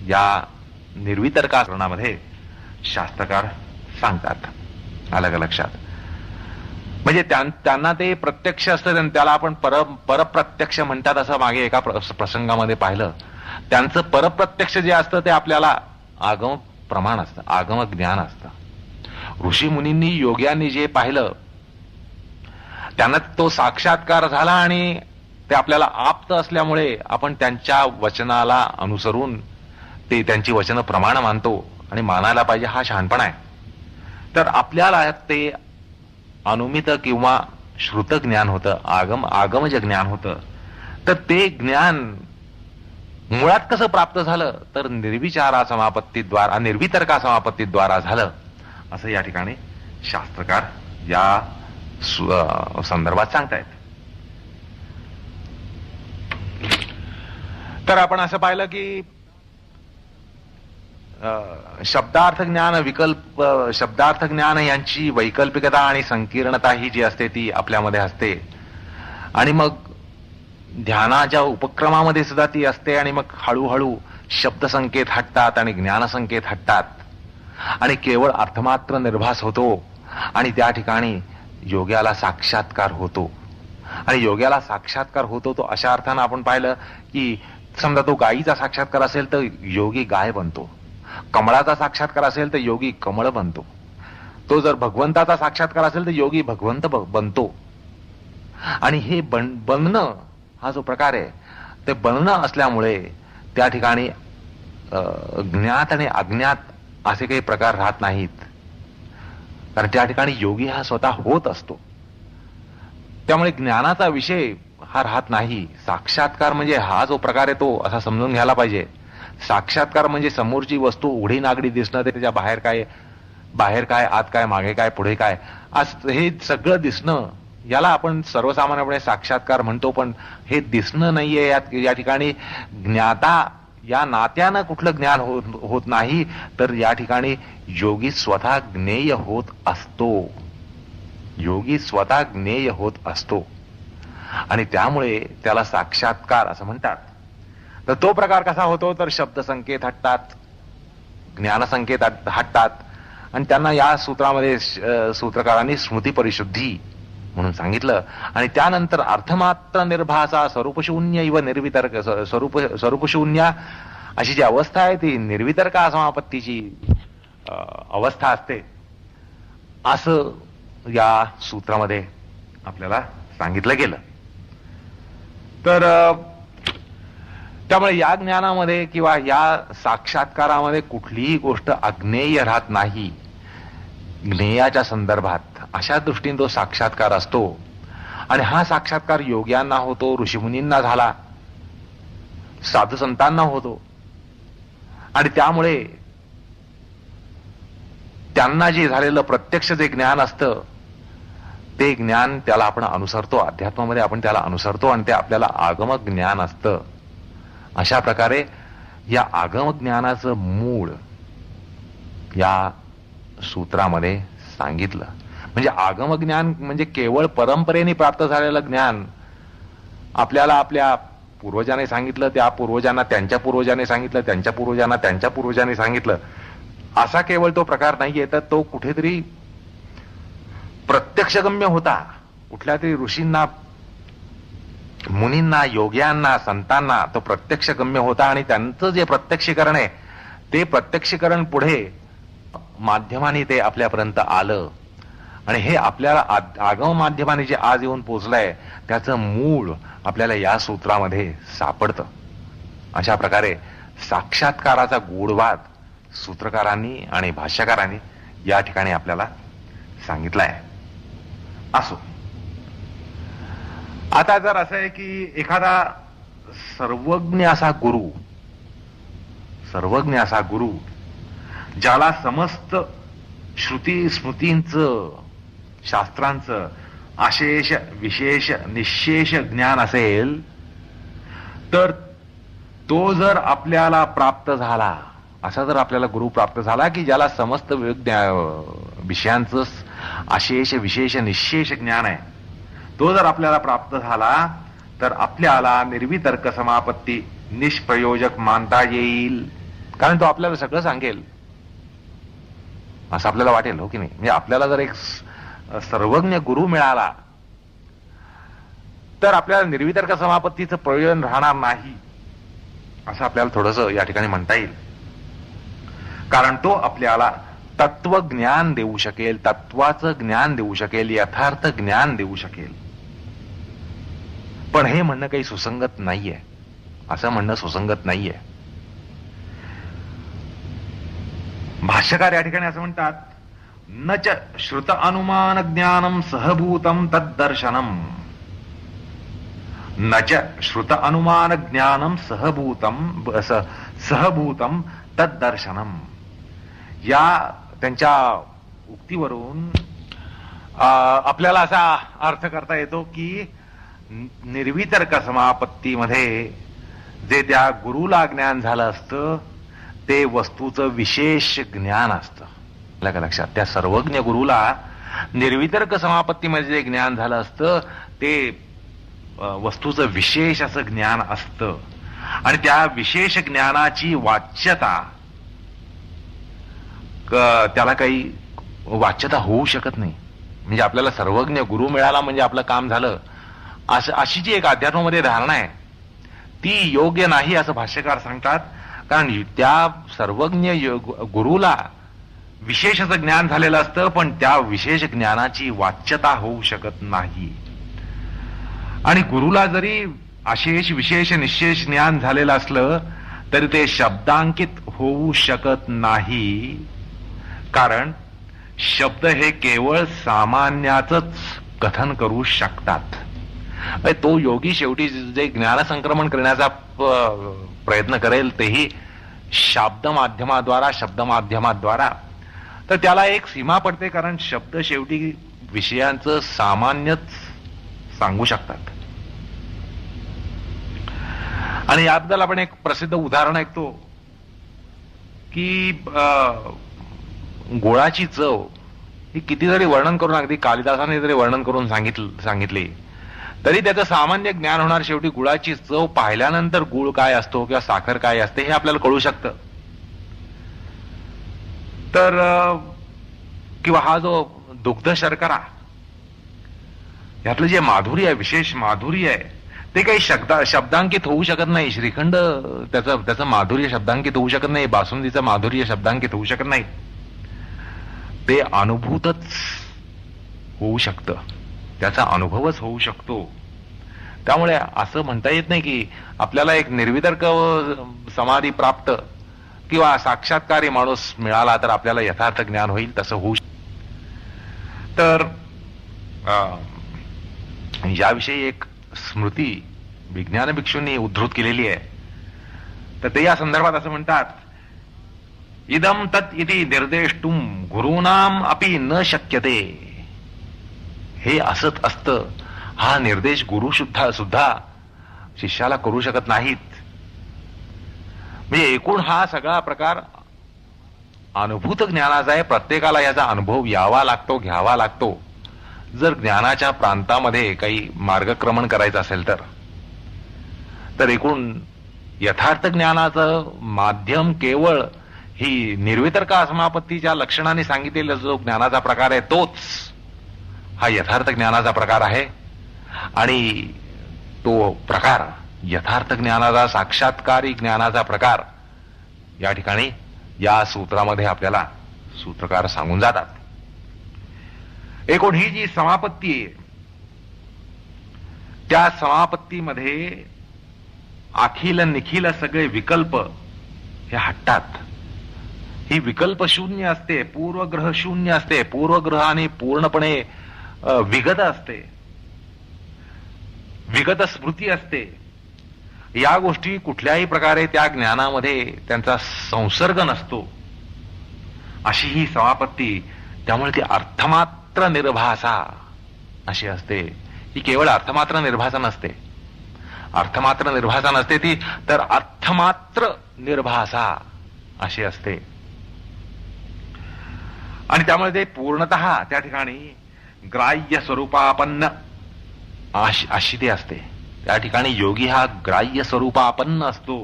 या निर्वितर्काकरणामध्ये शास्त्रकार सांगतात. आलं का लक्षात? म्हणजे त्यांना ते प्रत्यक्ष असतं, त्याला आपण परप्रत्यक्ष म्हणतात असं मागे एका प्रसंगामध्ये पाहिलं. त्यांचं परप्रत्यक्ष जे असतं ते आपल्याला आगम प्रमाण असतं, आगम ज्ञान असतं. ऋषी मुनींनी, योग्यांनी जे पाहिलं त्यांना तो साक्षात्कार झाला आणि ते आपल्याला आप्त असल्यामुळे आपण त्यांच्या वचनाला अनुसरून ते त्यांची वचनं प्रमाण मानतो आणि मानायला पाहिजे, हा शहाणपणा आहे. तर आपल्याला ते अनुमित किंवा श्रुत ज्ञान होतं, आगमज ज्ञान होतं. तर ते ज्ञान मुळात कसं प्राप्त झालं तर निर्विचारा समापत्तीद्वारा, निर्वितर्का समापत्तीद्वारा झालं असं या ठिकाणी शास्त्रकार या संदर्भात सांगतायत. तर आपण असं पाहिलं की शब्दार्थ ज्ञान, शब्दार्थ ज्ञान यांची वैकल्पिकता आणि संकीर्णता ही जी असते ती आपल्यामध्ये असते, आणि मग ध्यानाच्या उपक्रमामध्ये सुद्धा ती असते, आणि मग हळूहळू शब्दसंकेत हटतात आणि ज्ञानसंकेत हटतात आणि केवळ अर्थमात्र निर्भास होतो आणि त्या ठिकाणी योग्याला साक्षात्कार होतो. आणि योग्याला साक्षात्कार होतो तो अशा अर्थानं आपण पाहिलं की समजा तो गायीचा साक्षात्कार असेल तर योगी गाय बनतो, कमळाचा साक्षात्कार असेल तर योगी कमळ बनतो, तो जर भगवंताचा साक्षात्कार असेल तर योगी भगवंत बनतो. आणि हे बनणं हा जो प्रकार आहे ते बनणं असल्यामुळे त्या ठिकाणी ज्ञात आणि अज्ञात असे काही प्रकार राहत नाहीत, कारण त्या ठिकाणी योगी हा स्वतः होत असतो. त्यामुळे ज्ञानाचा विषय हा राहत नाही. साक्षात्कार म्हणजे हा जो प्रकार आहे तो असा समजून घ्यायला पाहिजे. साक्षात्कार म्हणजे समोरची वस्तू उघडी नागडी दिसणं, त्याच्या बाहेर काय, आत काय, मागे काय, पुढे काय, असं हे सगळं दिसणं, याला आपण सर्वसामान्यपणे साक्षात्कार म्हणतो. पण हे दिसणं नाहीये, या ठिकाणी ज्ञाता या नात्यानं कुठलं ज्ञान होत नाही, तर या ठिकाणी योगी स्वतः ज्ञेय होत असतो, योगी स्वतः ज्ञेय होत असतो आणि त्यामुळे त्याला साक्षात्कार असं म्हणतात. तर तो प्रकार कसा होतो तर शब्दसंकेत हटतात, ज्ञानसंकेत हटतात, आणि त्यांना या सूत्रामध्ये सूत्रकारांनी स्मृती परिशुद्धी म्हणून सांगितलं. आणि त्यानंतर अर्थमात्र निर्भासा स्वरूपशून्य इव निर्वितर्क, स्वरूपशून्य अशी जी अवस्था आहे ती निर्वितर्का समापत्तीची अवस्था असते असं या सूत्रामध्ये आपल्याला सांगितलं गेलं. तर त्यामुळे या ज्ञानामध्ये किंवा या साक्षात्कारामध्ये कुठलीही गोष्ट अज्ञेय राहत नाही. ज्ञेयाच्या संदर्भात अशा दृष्टीने तो साक्षात्कार असतो. आणि हा साक्षात्कार योग्यांना होतो, ऋषीमुनींना झाला, साधू संतांना होतो. आणि त्यामुळे त्यांना जे झालेलं प्रत्यक्ष जे ज्ञान असतं ते ज्ञान त्याला आपण अनुसरतो, अध्यात्मामध्ये आपण त्याला अनुसरतो आणि ते आपल्याला आगम ज्ञान असतं. अशा प्रकारे या आगम ज्ञानाचं मूळ या सूत्रामध्ये सांगितलं. म्हणजे आगम ज्ञान म्हणजे केवळ परंपरेने प्राप्त झालेलं ज्ञान. आपल्याला आपल्या पूर्वजाने सांगितलं, त्या पूर्वजांना त्यांच्या पूर्वजाने सांगितलं, त्यांच्या पूर्वजांना त्यांच्या पूर्वजांनी सांगितलं, असा केवळ तो प्रकार नाहीये. तर तो कुठेतरी प्रत्यक्षगम्य होता कुठल्या तरी ऋषींना, मुनींना, योग्यांना, संतांना तो प्रत्यक्ष गम्य होता आणि त्यांचं जे प्रत्यक्षीकरण आहे ते प्रत्यक्षीकरण पुढे माध्यमाने ते आपल्यापर्यंत आलं आणि हे आपल्याला आगम माध्यमाने जे आज येऊन पोचलंय त्याचं मूळ आपल्याला या सूत्रामध्ये सापडतं. अशा प्रकारे साक्षात्काराचा गूढवाद सूत्रकारांनी आणि भाष्यकारांनी या ठिकाणी आपल्याला सांगितलाय. असो, आता जर असं आहे की एखादा सर्वज्ञ असा गुरु ज्याला समस्त श्रुती स्मृतींचं, शास्त्रांचं अशेष विशेष निशेष ज्ञान असेल तर तो जर आपल्याला प्राप्त झाला, असा जर आपल्याला गुरु प्राप्त झाला की ज्याला समस्त विषयांचं अशेष विशेष निशेष ज्ञान आहे, तो जर आपल्याला प्राप्त झाला तर आपल्याला निर्वितर्क समापत्ती निष्प्रयोजक मानता येईल. कारण तो आपल्याला सगळं सांगेल असं आपल्याला वाटेल, हो की नाही? म्हणजे आपल्याला जर एक सर्वज्ञ गुरु मिळाला तर आपल्याला निर्वितर्क समापत्तीचं प्रयोजन राहणार नाही असं आपल्याला थोडंसं या ठिकाणी म्हणता येईल. कारण तो आपल्याला तत्वज्ञान देऊ शकेल, तत्वाचं ज्ञान देऊ शकेल, यथार्थ ज्ञान देऊ शकेल. पण हे म्हणणं काही सुसंगत नाहीये, असं म्हणणं सुसंगत नाहीये. भाष्यकार या ठिकाणी असं म्हणतात, न च श्रुत अनुमान ज्ञानम सहभूतम तद्दर्शनम. न च श्रुत अनुमान ज्ञानम सहभूतम तद्दर्शनम. या त्यांच्या उक्तीवरून आपल्याला असा अर्थ करता येतो की निर्वितर्क समापत्तीमध्ये जे त्या गुरुला ज्ञान झालं असतं ते वस्तूचं विशेष ज्ञान असतं. लक्षात, त्या सर्वज्ञ गुरुला निर्वितर्क समापत्तीमध्ये जे ज्ञान झालं असतं ते वस्तूचं विशेष असं ज्ञान असतं आणि त्या विशेष ज्ञानाची वाच्यता त्याला काही वाच्यता होऊ शकत नाही. म्हणजे आपल्याला सर्वज्ञ गुरु मिळाला म्हणजे आपलं काम झालं, अशी जी एक अध्यात्मामध्ये धारणा आहे ती योग्य नाही असं भाष्यकार सांगतात. कारण त्या सर्वज्ञ गुरुला विशेष असं ज्ञान झालेलं असतं पण त्या विशेष ज्ञानाची वाच्यता होऊ शकत नाही. आणि गुरुला जरी अशेष विशेष निशेष ज्ञान झालेलं असलं तरी ते शब्दांकित होऊ शकत नाही. कारण शब्द हे केवळ सामान्याचंच कथन करू शकतात. तो योगी शेवटी जे ज्ञान संक्रमण करण्याचा प्रयत्न करेल तेही शब्द माध्यमाद्वारा, तर त्याला एक सीमा पडते. कारण शब्द शेवटी विषयांचं सामान्यच सांगू शकतात. आणि याबद्दल आपण एक प्रसिद्ध उदाहरण ऐकतो की गोळाची चव ही किती जरी वर्णन करून, अगदी कालिदासाने जरी वर्णन करून सांगितले तरी त्याचं सामान्य ज्ञान होणार शेवटी गुळाची चव पाहिल्यानंतर गुळ काय असतो किंवा साखर काय असते हे आपल्याला कळू शकतं. तर किंवा हा जो दुग्ध शर्करा यातलं जे माधुर्य आहे, विशेष माधुर्य आहे, ते काही शब्दांकित होऊ शकत नाही. श्रीखंड त्याचं माधुर्य शब्दांकित होऊ शकत नाही, बासुंदीचं माधुर्य शब्दांकित होऊ शकत नाही. ते अनुभूतच होऊ शकतं, त्याचा अनुभवच होऊ शकतो. त्यामुळे असं म्हणता येत नाही की आपल्याला एक निर्वितर्क समाधी प्राप्त किंवा साक्षात्कारी माणूस मिळाला तर आपल्याला यथार्थ ज्ञान होईल, तसं होऊ. तर याविषयी एक स्मृती विज्ञान भिक्षूंनी उद्धृत केलेली आहे. तर ते या संदर्भात असं म्हणतात, इदम तत् इति निर्देष्टुम गुरूणाम अपि न शक्यते. हे असत असतं, हा निर्देश गुरु सुद्धा शिष्याला करू शकत नाहीत. म्हणजे एकूण हा सगळा प्रकार अनुभूत ज्ञानाचा आहे. प्रत्येकाला याचा अनुभव यावा लागतो, घ्यावा लागतो. जर ज्ञानाच्या प्रांतामध्ये काही मार्गक्रमण करायचं असेल तर एकूण यथार्थ ज्ञानाचं माध्यम केवळ ही निर्वितर्क समापत्तीच्या लक्षणाने सांगितलेला जो ज्ञानाचा प्रकार आहे तोच हा यथार्थ ज्ञानाचा प्रकार आहे आणि तो प्रकार यथार्थ ज्ञानाचा, साक्षात्कारी ज्ञानाचा प्रकार या ठिकाणी या सूत्रामध्ये आपल्याला सूत्रकार सांगून जातात. एकूण ही जी समापत्ती आहे, त्या समापत्तीमध्ये अखिल निखिल सगळे विकल्प हे हटतात. ही विकल्प शून्य असते, पूर्वग्रह शून्य असते, पूर्वग्रहाने पूर्णपणे विगत असते, विगत स्मृती असते. या गोष्टी कुठल्याही प्रकारे त्या ज्ञानामध्ये त्यांचा संसर्ग नसतो, अशी ही समापत्ती. त्यामुळे ती अर्थमात्र निर्भासा अशी असते. ही केवळ अर्थमात्र निर्भासा नसते, अर्थमात्र निर्भासा नसते ती, तर अर्थमात्र निर्भासा अशी असते. आणि त्यामुळे ते पूर्णतः त्या ठिकाणी ग्राह्य स्वरूपापन्न अशी ते असते. त्या ठिकाणी योगी हा ग्राह्य स्वरूपापन्न असतो,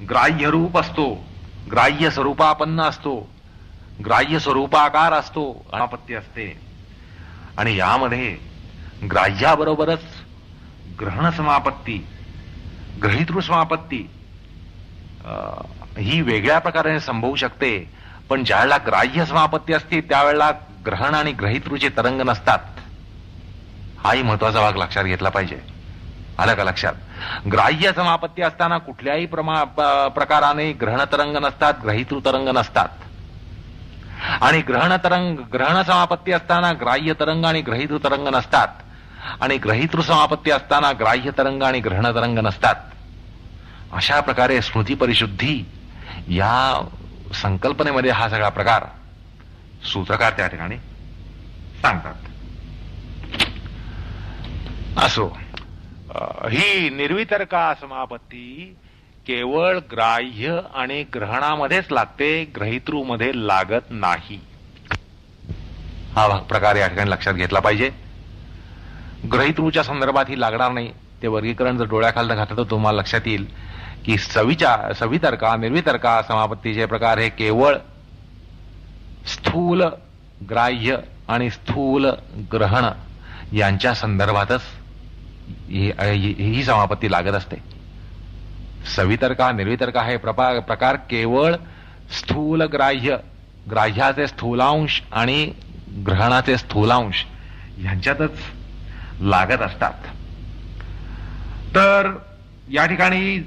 ग्राह्य रूप असतो, ग्राह्य स्वरूपापन्न असतो, ग्राह्य स्वरूपाकार असतो, समापत्ती असते. आणि यामध्ये ग्राह्याबरोबरच ग्रहण समापत्ती, ग्रहितृ समापत्ती ही वेगळ्या प्रकारे संभवू शकते. पण ज्यावेळेला ग्राह्य समापत्ती असते त्यावेळेला ग्रहण आणि ग्रहितृचे तरंग नसतात. हाही महत्वाचा भाग लक्षात घेतला पाहिजे. आलं का लक्षात? ग्राह्य समापत्ती असताना कुठल्याही प्रकाराने ग्रहण तरंग नसतात, ग्रहितृ तरंग नसतात. आणि ग्रहण समापत्ती असताना ग्राह्य तरंग आणि ग्रहितृ तरंग नसतात. आणि ग्रहितृ समापत्ती असताना ग्राह्य तरंग आणि ग्रहण तरंग नसतात. अशा प्रकारे स्मृती परिशुद्धी या संकल्पनेमध्ये हा सगळा प्रकार सूत्रकार त्या ठिकाणी सांगतात. असो, ही निर्वितर्का समापत्ती केवळ ग्राह्य आणि ग्रहणामध्येच लागते, ग्रहितृमध्ये लागत नाही. हा प्रकार या ठिकाणी लक्षात घेतला पाहिजे. ग्रहितृच्या संदर्भात ही लागणार नाही. ते वर्गीकरण जर डोळ्याखाली घातलं तर तुम्हाला लक्षात येईल की सवितर्का निर्वितर्का समापत्तीचे प्रकार हे केवळ स्थूल ग्राह्य आणि स्थूल ग्रहण यांच्या संदर्भातच ही समापत्ती लागत असते. सवितर्का निर्वितर्का हे प्रकार केवळ स्थूल ग्राह्याचे स्थूलांश आणि ग्रहणाचे स्थूलांश यांच्यातच लागत असतात. तर या ठिकाणी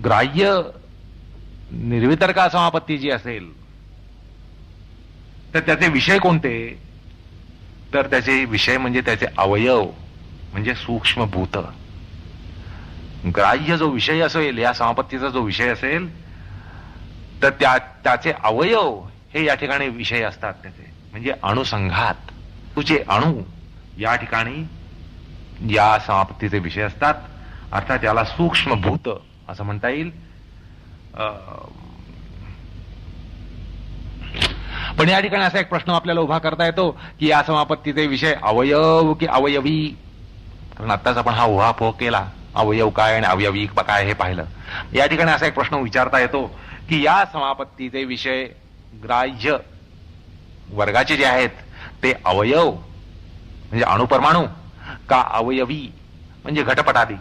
ग्राह्य निर्वितर्का समापत्ती जी असेल तर त्याचे विषय कोणते? तर त्याचे विषय म्हणजे त्याचे अवयव, म्हणजे सूक्ष्मभूत. ग्राह्य जो विषय असेल, या समापत्तीचा जो विषय असेल, तर त्याचे अवयव हे या ठिकाणी विषय असतात. त्याचे म्हणजे अणुसंघात, तुझे अणु या ठिकाणी या समापत्तीचे विषय असतात. अर्थात याला सूक्ष्मभूत असं म्हणता येईल. पण या ठिकाणी असा एक प्रश्न आपल्याला उभा करता येतो की या समापत्तीचे विषय अवयव की अवयवी? कारण आत्ताच आपण हा उहापोह केला, अवयव काय आणि अवयवी काय हे पाहिलं. या ठिकाणी असा एक प्रश्न विचारता येतो की या समापत्तीचे विषय ग्राह्य वर्गाचे जे आहेत ते अवयव म्हणजे अणुपरमाणू का अवयवी म्हणजे घटपटादी?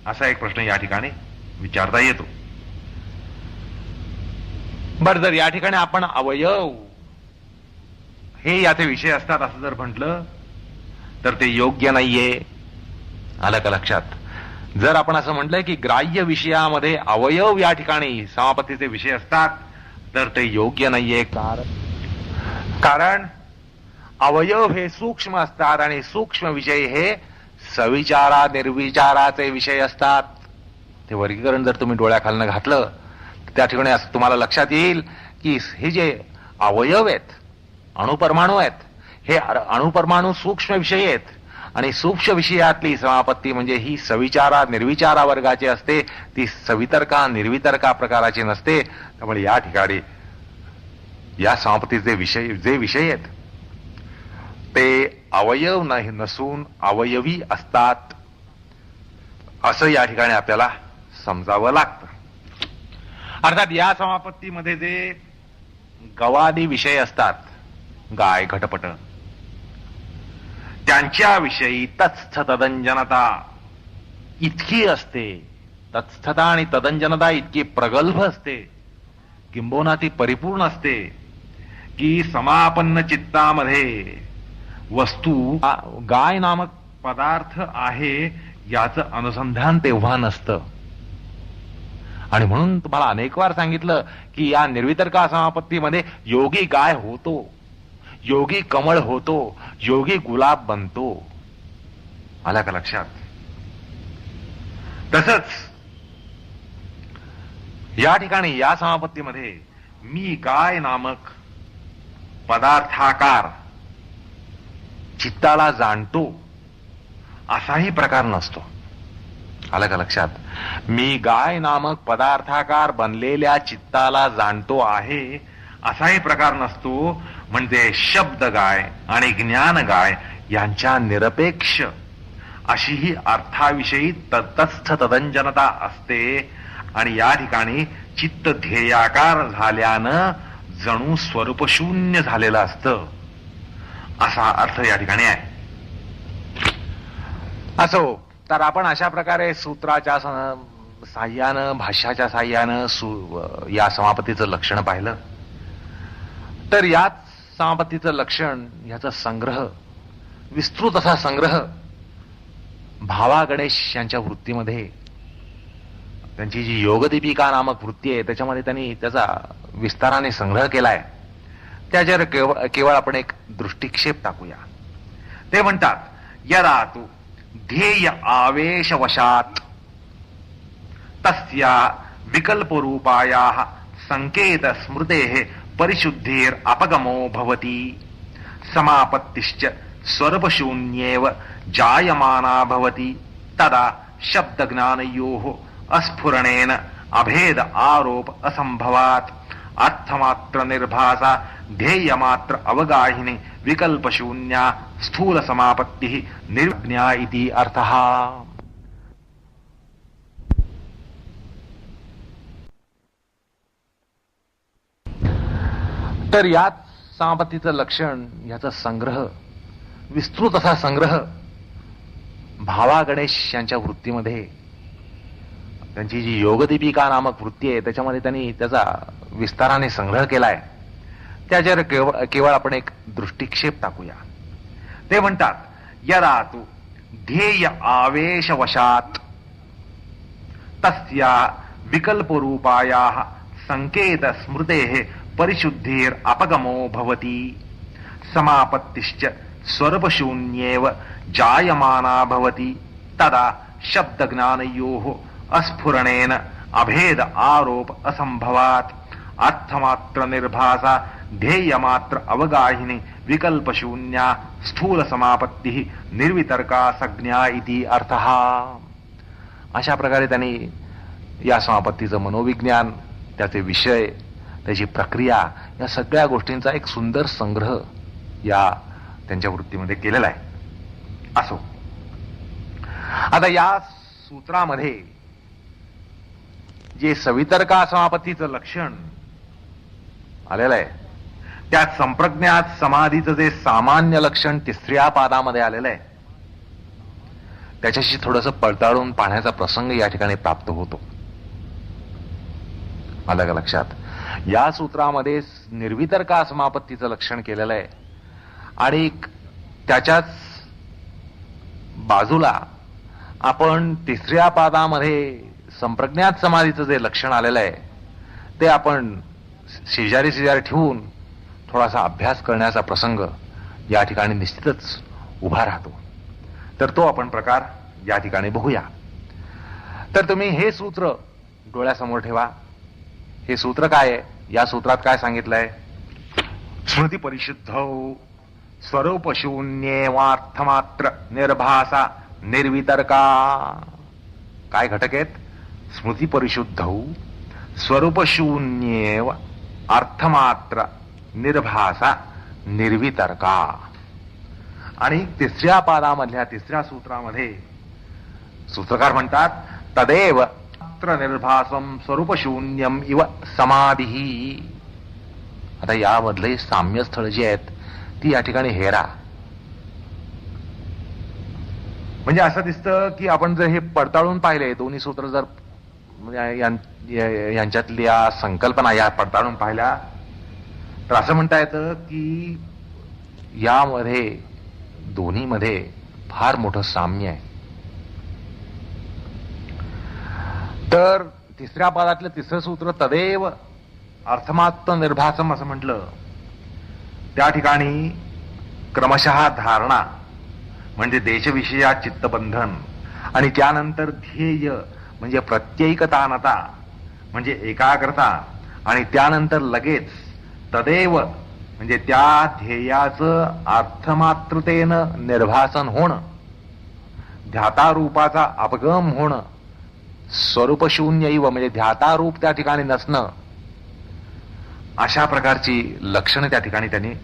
असा एक प्रश्न या ठिकाणी विचारता येतो. बरं, जर या ठिकाणी आपण अवयव हे याचे विषय असतात असं जर म्हटलं तर ते योग्य नाहीये. आलं का लक्षात? जर आपण असं म्हटलं की ग्राह्य विषयामध्ये अवयव या ठिकाणी समापत्तीचे विषय असतात तर ते योग्य नाहीये. कारण अवयव हे सूक्ष्म असतात आणि सूक्ष्म विषय हे सविचारा निर्विचाराचे विषय असतात. ते वर्गीकरण जर तुम्ही डोळ्याखालनं घातलं तर त्या ठिकाणी असं तुम्हाला लक्षात येईल की हे जे अवयव आहेत, अणुपरमाणू आहेत, हे अणुपरमाणू सूक्ष्म विषय आहेत आणि सूक्ष्म विषयातली समापत्ती म्हणजे ही सविचारा निर्विचारा वर्गाची असते, ती सवितर्का निर्वितर्का प्रकाराची नसते. त्यामुळे या ठिकाणी या समापत्तीचे जे विषय आहेत ते अवयव नाही नसून अवयवी असतात असं या ठिकाणी आपल्याला समजावं लागतं. अर्थात या समापत्तीमध्ये जे गवादी विषय असतात, गाय घटपट, त्यांच्याविषयी तत्स्थ तदंजनता इतकी असते, तत्स्थता आणि तदंजनता इतकी प्रगल्भ असते, किंबहुना ती परिपूर्ण असते की समापन्न चित्तामध्ये वस्तू गाय नामक पदार्थ आहे याचं अनुसंधान तेव्हा नसतं. आणि म्हणून तुम्हाला अनेक वार सांगितलं की या निर्वितर्का समापत्तीमध्ये योगी गाय होतो, योगी कमळ होतो, योगी गुलाब बनतो. आला का लक्षात? तसंच या ठिकाणी या समापत्तीमध्ये मी गाय नामक पदार्थाकार चित्ताला जाणतो असाही प्रकार नसतो. आलं का लक्षात? मी गाय नामक पदार्थाकार बनलेल्या चित्ताला जाणतो आहे असाही प्रकार नसतो. म्हणजे शब्द गाय आणि ज्ञान गाय यांच्या निरपेक्ष अशी ही अर्थाविषयी तत्स्थ तदंजनता असते. आणि या ठिकाणी चित्त ध्येयाकार झाल्यानं जणू स्वरूपशून्य झालेलं असतं असा अर्थ या ठिकाणी आहे. असो, तर आपण अशा प्रकारे सूत्राच्या साह्यानं, भाष्याच्या साह्यानं या समापत्तीचं लक्षण पाहिलं. तर याच समापत्तीचं लक्षण, याचा संग्रह, विस्तृत असा संग्रह भावा गणेश यांच्या वृत्तीमध्ये, त्यांची जी योगदीपिका नामक वृत्ती आहे त्याच्यामध्ये त्यांनी त्याचा विस्ताराने संग्रह केलाय. त्याच्यावर केवळ आपण एक दृष्टिक्षेप टाकूया. ते म्हणतात, यदा तू ध्येय आवेशवशात तस्या विकल्परूपायाः संकेत स्मृतेः परिशुद्धेर अपगमो भवति समापत्तिश्च स्वरूपशून्येव जायमाना भवति तदा शब्दज्ञानयोः अस्फुरणेन अभेद आरोप असंभवात् अर्थमात्र निर्भासा ध्येयमात्र अवगाहिनी विकल्पशून्या स्थूल समापत्ति निर्ज्ञा इति अर्थः. तर याच समापत्तीचं लक्षण, याचा संग्रह, विस्तृत असा संग्रह भावा गणेश यांच्या वृत्तीमध्ये, त्यांची जी योगदीपिका नामक वृत्ती आहे त्याच्यामध्ये त्यांनी त्याचा विस्ताराने संग्रह केलाय. त्याच्यावर केवळ आपण एक दृष्टिक्षेप टाकूया. ते म्हणतात, यदा तू ध्येय आवेशवशात तस्या विकल्परूपायाः संकेत स्मृतेः परिशुद्धेर अपगमो भवति समापत्तिश्च स्वरूपशून्येव जायमाना भवति तदा शब्दज्ञानयोः अस्फुरणेन अभेद आरोप असंभवात् अर्थमात्र निर्भासा ध्येयमात्र अवगाहिनी विकल्पशून्या स्थूल समापत्ति निर्वितर्का संज्ञा इति अर्थः. अशा प्रकारे त्यांनी या समापत्तीचं मनोविज्ञान, त्याचे विषय, त्याची प्रक्रिया, या सगळ्या गोष्टींचा एक सुंदर संग्रह या त्यांच्या वृत्तीमध्ये केलेला आहे. असो, आता या सूत्रामध्ये जे सवितर्का समापत्तीचं लक्षण आलेलं आहे, त्यात संप्रज्ञात समाधीचं जे सामान्य लक्षण तिसऱ्या पादामध्ये आलेलं आहे, त्याच्याशी थोडंसं पडताळून पाहण्याचा प्रसंग या ठिकाणी प्राप्त होतो. आलं का लक्षात? या सूत्रामध्ये निर्वितर्का समापत्तीचं लक्षण केलेलं आहे आणि त्याच्याच बाजूला आपण तिसऱ्या पादामध्ये संप्रज्ञात समाधीचं जे लक्षण आलेलं आहे ते आपण शेजारी ठेवून थोडासा अभ्यास करण्याचा प्रसंग या ठिकाणी निश्चितच उभा राहतो. तर तो आपण प्रकार या ठिकाणी बघूया. तर तुम्ही हे सूत्र डोळ्यासमोर ठेवा. हे सूत्र काय आहे? या सूत्रात काय सांगितलंय? स्मृती परिशुद्धौ स्वरूपशून्येवार्थमात्र निर्भासा निर्वितर्का. काय घटक आहेत? स्मृती परिशुद्धौ स्वरूपशून्येव अर्थमात्र निर्भासा निर्वितर्का. आणि तिसऱ्या पादामधल्या तिसऱ्या सूत्रामध्ये सूत्रकार म्हणतात, तदेव अत्र निर्भासम स्वरूपशून्यम इव समाधी. आता यामधले साम्य स्थळ जी आहेत ती या ठिकाणी हेरा. म्हणजे असं दिसतं की आपण जर हे पडताळून पाहिले, दोन्ही सूत्र जर यांच्यातल्या संकल्पना या पडताळून पाहिल्या, तर असं म्हणता येतं की यामध्ये दोन्हीमध्ये फार मोठं साम्य आहे. तर तिसऱ्या पादातलं तिसरं सूत्र तदेव अर्थमात्र निर्भासम असं म्हटलं, त्या ठिकाणी क्रमशः धारणा म्हणजे देशविषया चित्तबंधन आणि त्यानंतर ध्येय म्हणजे प्रत्ययिकतानता म्हणजे एकाग्रता आणि त्यानंतर लगेच तदेव म्हणजे त्या ध्येयाचं अर्थमात्रतेनं निर्भासन होणं, ध्यातारूपाचा अपगम होणं, स्वरूपशून्यैव म्हणजे ध्यातारूप त्या ठिकाणी नसणं, अशा प्रकारची लक्षणं त्या ठिकाणी त्यांनी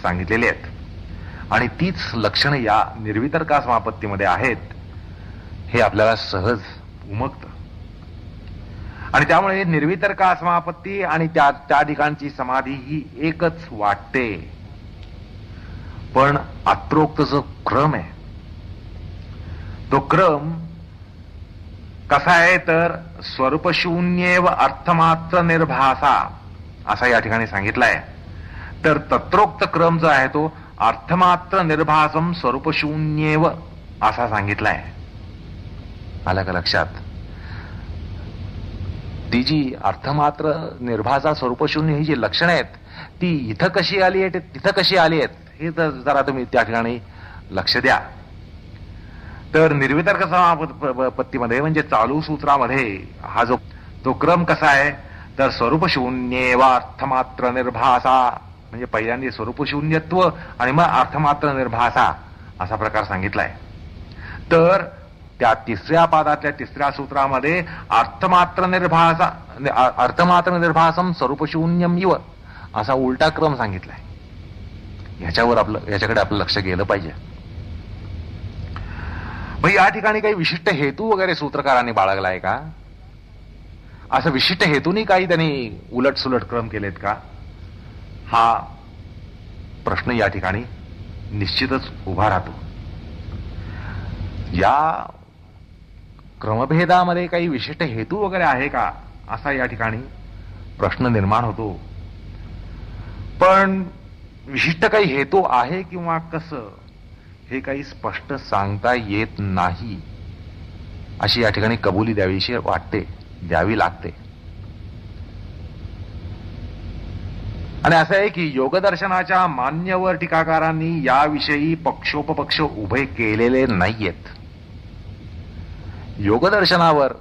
सांगितलेली आहेत. आणि तीच लक्षणं या निर्वितर्का समापत्तीमध्ये आहेत हे आपल्याला सहज उमगतं. आणि त्यामुळे निर्वितर्का समापत्ती आणि त्या ठिकाणची समाधी ही एकच वाटते. पण अत्रोक्त जो क्रम आहे तो क्रम कसा आहे तर स्वरूपशून्येव अर्थमात्र निर्भासा असा या ठिकाणी सांगितलाय. तर तत्रोक्त क्रम जो आहे तो अर्थमात्र निर्भासम स्वरूपशून्येव असा सांगितलाय. आलं का लक्षात? ती जी अर्थमात्र निर्भासा स्वरूपशून्य ही जी लक्षणं आहेत ती इथं कशी आली आहेत, तिथं कशी आली आहेत हे तर जरा तुम्ही त्या ठिकाणी लक्ष द्या. तर निर्वितर्क समापत्तीमध्ये म्हणजे चालू सूत्रामध्ये हा जो तो क्रम कसा आहे तर स्वरूपशून्येव अर्थमात्र निर्भासा म्हणजे पहिल्यांदा स्वरूपशून्यत्व आणि मग अर्थमात्र निर्भासा असा प्रकार सांगितलाय. तर त्या तिसऱ्या पादातल्या तिसऱ्या सूत्रामध्ये अर्थमात्र निर्भासम स्वरूपशून्यम इव असा उलटा क्रम सांगितलाय. याच्याकडे आपलं लक्ष गेलं पाहिजे. मग या ठिकाणी काही विशिष्ट हेतू वगैरे सूत्रकारांनी बाळगलाय का? असं विशिष्ट हेतूनी काही त्यांनी उलटसुलट क्रम केलेत का? हा प्रश्न या ठिकाणी निश्चितच उभा राहतो. या क्रमभेदामध्ये काही विशिष्ट हेतू वगैरे आहे का असा या ठिकाणी प्रश्न निर्माण होतो. पण विशिष्ट काही हेतू आहे किंवा कसं हे काही स्पष्ट सांगता येत नाही अशी या ठिकाणी कबुली द्यावीशी वाटते, द्यावी लागते. आणि असं आहे की योगदर्शनाच्या मान्यवर टीकाकारांनी याविषयी पक्षोपपक्ष उभे केलेले नाहीयेत. योगदर्शनावर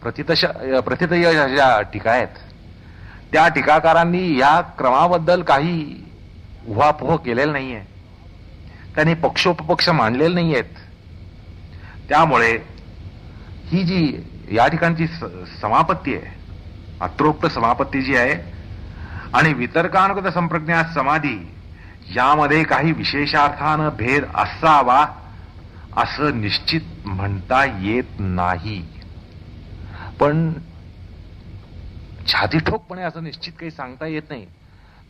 प्रथितय ज्या टीका आहेत त्या टीकाकारांनी या क्रमाबद्दल काही उहापोह केलेला नाहीये, त्यांनी पक्षोपपक्ष मांडलेले नाहीयेत. त्यामुळे ही जी या ठिकाणची समापत्ती आहे, अत्रोक्त समापत्ती जी आहे आणि वितर्कानुगत संप्रज्ञा समाधी यामध्ये काही विशेषार्थानं भेद असावा असं निश्चित म्हणता येत नाही. पण छातीठोकपणे असं निश्चित काही सांगता येत नाही,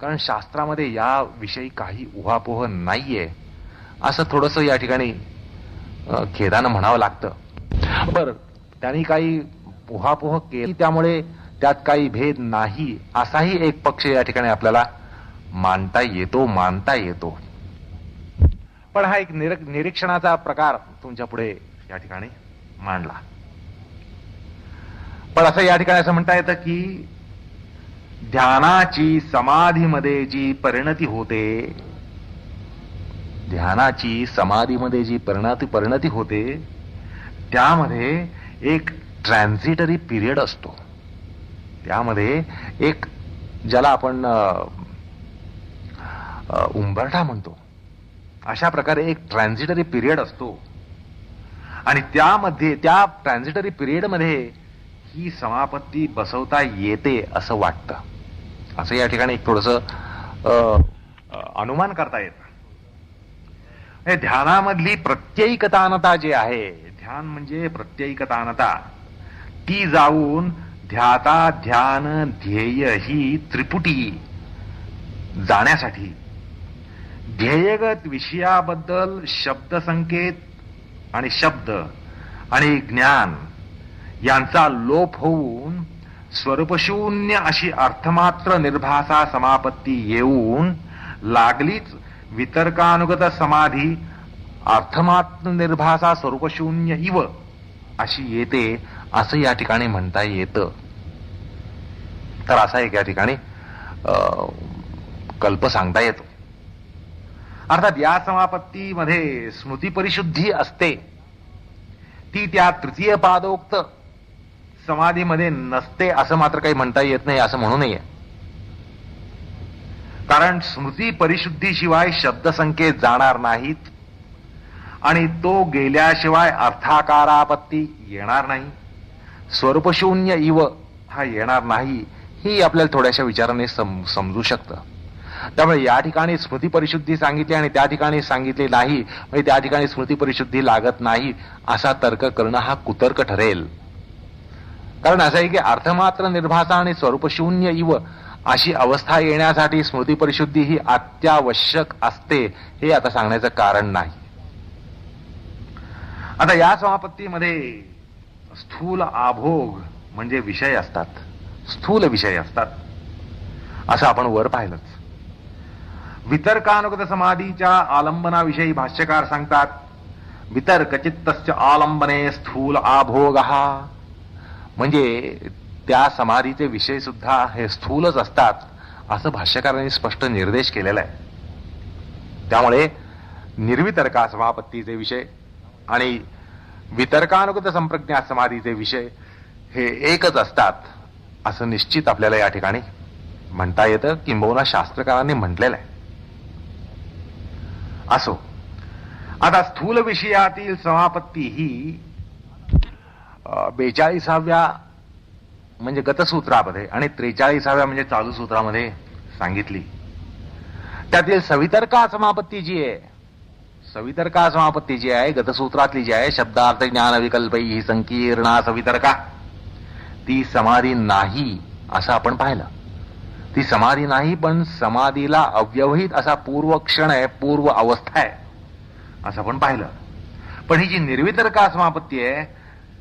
कारण शास्त्रामध्ये याविषयी काही उहापोह नाहीये असं थोडंसं या ठिकाणी खेदानं म्हणावं लागतं. बरं, त्यांनी काही उहापोह केली त्यामुळे त्यात काही भेद नाही असाही एक पक्ष या ठिकाणी आपल्याला मानता येतो. पण हा एक निरीक्षणाचा प्रकार तुमच्या पुढे या ठिकाणी मांडला. पण असं या ठिकाणी असं म्हणता येतं की ध्यानाची समाधीमध्ये जी परिणती होते, ध्यानाची समाधीमध्ये जी परिणती होते त्यामध्ये एक ट्रान्झिटरी पिरियड असतो. त्यामध्ये एक ज्याला आपण उंबरठा म्हणतो अशा प्रकारे एक ट्रान्झिटरी पिरियड असतो आणि त्यामध्ये त्या ट्रान्झिटरी पिरियडमध्ये ही समापत्ती बसवता येते असं वाटतं. असं या ठिकाणी एक थोडंसं अनुमान करता येतं. ध्यानामधली प्रत्ययिकतानता जी आहे, ध्यान म्हणजे प्रत्ययिकतानता, ती जाऊन ध्याता ध्यान ध्येय ही त्रिपुटी जाण्यासाठी ध्येयगत विषयाबद्दल शब्दसंकेत आणि शब्द आणि ज्ञान यांचा लोप होऊन स्वरूपशून्य अशी अर्थमात्र निर्भासा समापत्ती येऊन लागलीच वितर्कानुगत समाधी अर्थमात्र निर्भासा स्वरूपशून्य इव अशी येते असं या ठिकाणी म्हणता येतं. तर असा एक या ठिकाणी कल्प सांगता येतो. अर्थात या समापत्तीमध्ये स्मृती परिशुद्धी असते, ती त्या तृतीय पादोक्त समाधीमध्ये नसते असं मात्र काही म्हणता येत नाही, असं म्हणू नये. कारण स्मृती परिशुद्धीशिवाय शब्दसंकेत जाणार नाहीत आणि तो गेल्याशिवाय अर्थाकारापत्ती येणार नाही. स्वरूपशून्य इव हा येणार नाही, ही आपल्याला थोड्याशा विचाराने समजू शकतं. त्यामुळे या ठिकाणी स्मृती परिशुद्धी सांगितली आणि त्या ठिकाणी सांगितले नाही, म्हणजे त्या ठिकाणी स्मृती परिशुद्धी लागत नाही असा तर्क करणं हा कुतर्क ठरेल. कारण असं आहे की अर्थमात्र निर्भासा आणि स्वरूपशून्य इव अशी अवस्था येण्यासाठी स्मृती परिशुद्धी ही अत्यावश्यक असते, हे आता सांगण्याचं कारण नाही. आता या समापत्तीमध्ये स्थूल आभोग म्हणजे विषय असतात, स्थूल विषय असतात, असं आपण वर पाहिलंच. वितर्कानुगत समाधीच्या आलंबनाविषयी भाष्यकार सांगतात, वितर्कचित्तस्य आलंबने स्थूल आभोग, म्हणजे त्या समाधीचे विषय सुद्धा हे स्थूलच असतात असं भाष्यकारांनी स्पष्ट निर्देश केलेला आहे. त्यामुळे निर्वितर्का समापत्तीचे विषय आणि वितर्कानुगत संप्रज्ञा समाधीचे विषय हे एकच असतात असं निश्चित आपल्याला या ठिकाणी म्हणता येतं, किंबहुना शास्त्रकारांनी म्हटलेलं आहे. असो, आता स्थूल विषयातील समापत्ती ही 42व्या म्हणजे गतसूत्रामध्ये आणि 43व्या म्हणजे चालू सूत्रामध्ये सांगितली. त्यातील सवितर्का समापत्ती जी आहे, सवितर्का समापत्ती जी आहे गतसूत्रातली जी आहे, शब्दार्थ ज्ञान विकल्पै संकीर्णा सवितर्का, ती समाधी नाही असं आपण पाहिलं. ती समाधी नाही, पण समाधीला अव्यवहित असा पूर्व क्षण आहे, पूर्व अवस्था आहे असं आपण पाहिलं. पण ही जी निर्वितर्का समापत्ती आहे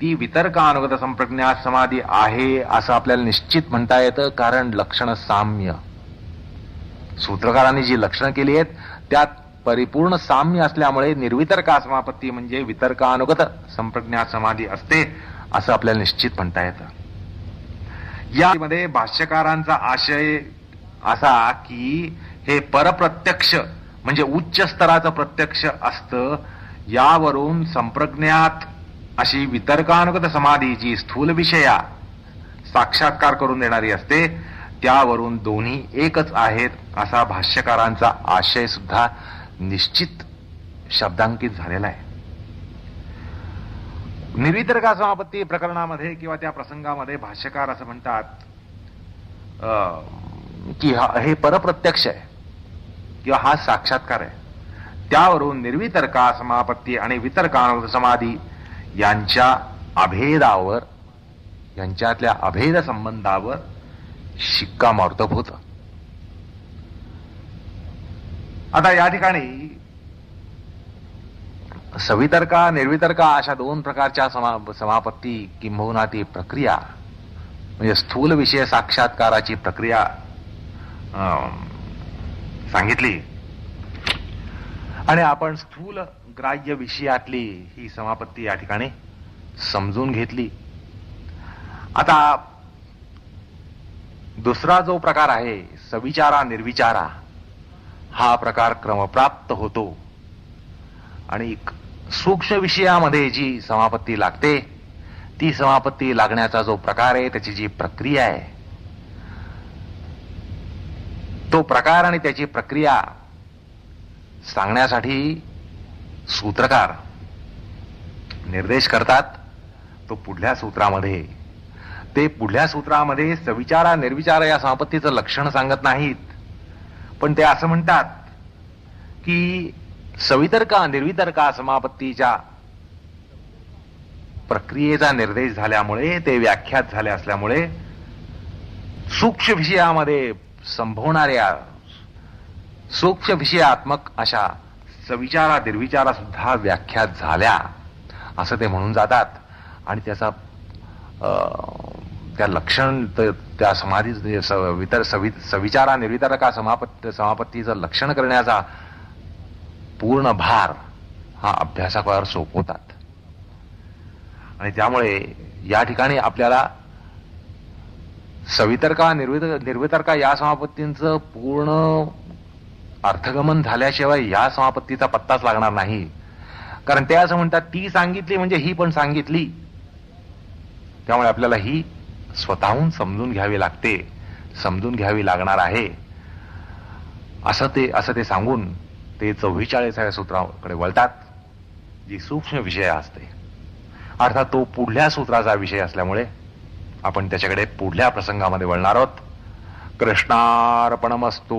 ती वितर्कानुगत संप्रज्ञा समाधी आहे असं आपल्याला निश्चित म्हणता येतं. कारण लक्षण साम्य, सूत्रकारांनी जी लक्षणं केली आहेत त्यात परिपूर्ण साम्य असल्यामुळे निर्वितर्का समापत्ती म्हणजे वितर्कानुगत संप्रज्ञा समाधी असते असं आपल्याला निश्चित म्हणता येतं. यामध्ये भाष्यकारांचा आशय असा की हे परप्रत्यक्ष म्हणजे उच्च स्तराचं प्रत्यक्ष असतं, यावरून संप्रज्ञात अशी वितर्कानुगत समाधी जी स्थूल विषया साक्षात्कार करून देणारी असते, त्यावरून दोन्ही एकच आहेत असा भाष्यकारांचा आशय सुद्धा निश्चित शब्दांकित झालेला आहे. निर्वितर्का समापत्ती प्रकरणामध्ये किंवा त्या प्रसंगामध्ये भाष्यकार असं म्हणतात की हे परप्रत्यक्ष आहे किंवा हा साक्षात्कार आहे, त्यावरून निर्वितर्का समापत्ती आणि वितर्कानुगत समाधी यांच्या अभेदावर, यांच्यातल्या अभेद संबंधावर शिक्कामोर्तब होतं. आता या ठिकाणी सवितर्का निर्वितर्का अशा दोन प्रकारच्या समापत्ती किंबहुना ती प्रक्रिया म्हणजे स्थूल विषय साक्षात्काराची प्रक्रिया सांगितली आणि आपण स्थूल ग्राह्य विषयातली ही समापत्ती या ठिकाणी समजून घेतली. आता दुसरा जो प्रकार आहे सविचारा निर्विचारा, हा प्रकार क्रमप्राप्त होतो आणि सूक्ष्म विषयामध्ये जी समापत्ती लागते ती समापत्ती लागण्याचा जो प्रकार आहे त्याची जी प्रक्रिया आहे, तो प्रकार आणि त्याची प्रक्रिया सांगण्यासाठी सूत्रकार निर्देश करतात. तो पुढल्या सूत्रामध्ये, ते पुढल्या सूत्रामध्ये सविचारा निर्विचारा या समापत्तीचं लक्षण सांगत नाहीत, पण ते असं म्हणतात की सवितर्का निर्वितर्का समापत्तीच्या प्रक्रियेचा निर्देश झाल्यामुळे, ते व्याख्यात झाले असल्यामुळे सूक्ष्म विषयामध्ये संभवणाऱ्या सूक्ष्म विषयात्मक अशा सविचारा निर्विचारा सुद्धा व्याख्यात झाल्या असं ते म्हणून जातात. आणि त्याचा त्या लक्षण त्या समाधी सविचारा निर्वितरका समापत्तीचं लक्षण करण्याचा पूर्ण भार हा अभ्यासावर सोपवतात. आणि त्यामुळे या ठिकाणी आपल्याला सवितरका निर्वितरका या समापत्तींचं पूर्ण अर्थगमन झाल्याशिवाय या समापत्तीचा पत्ताच लागणार नाही. कारण ते असं म्हणतात, ती सांगितली म्हणजे ही पण सांगितली. त्यामुळे आपल्याला ही स्वतःहून समजून घ्यावी लागते, समजून घ्यावी लागणार आहे, असं ते सांगून ते 44व्या सूत्राकडे वळतात, जी सूक्ष्म विषय असते. अर्थात तो पुढल्या सूत्राचा विषय असल्यामुळे आपण त्याच्याकडे पुढल्या प्रसंगामध्ये वळणार आहोत. कृष्णार्पणमस्तु.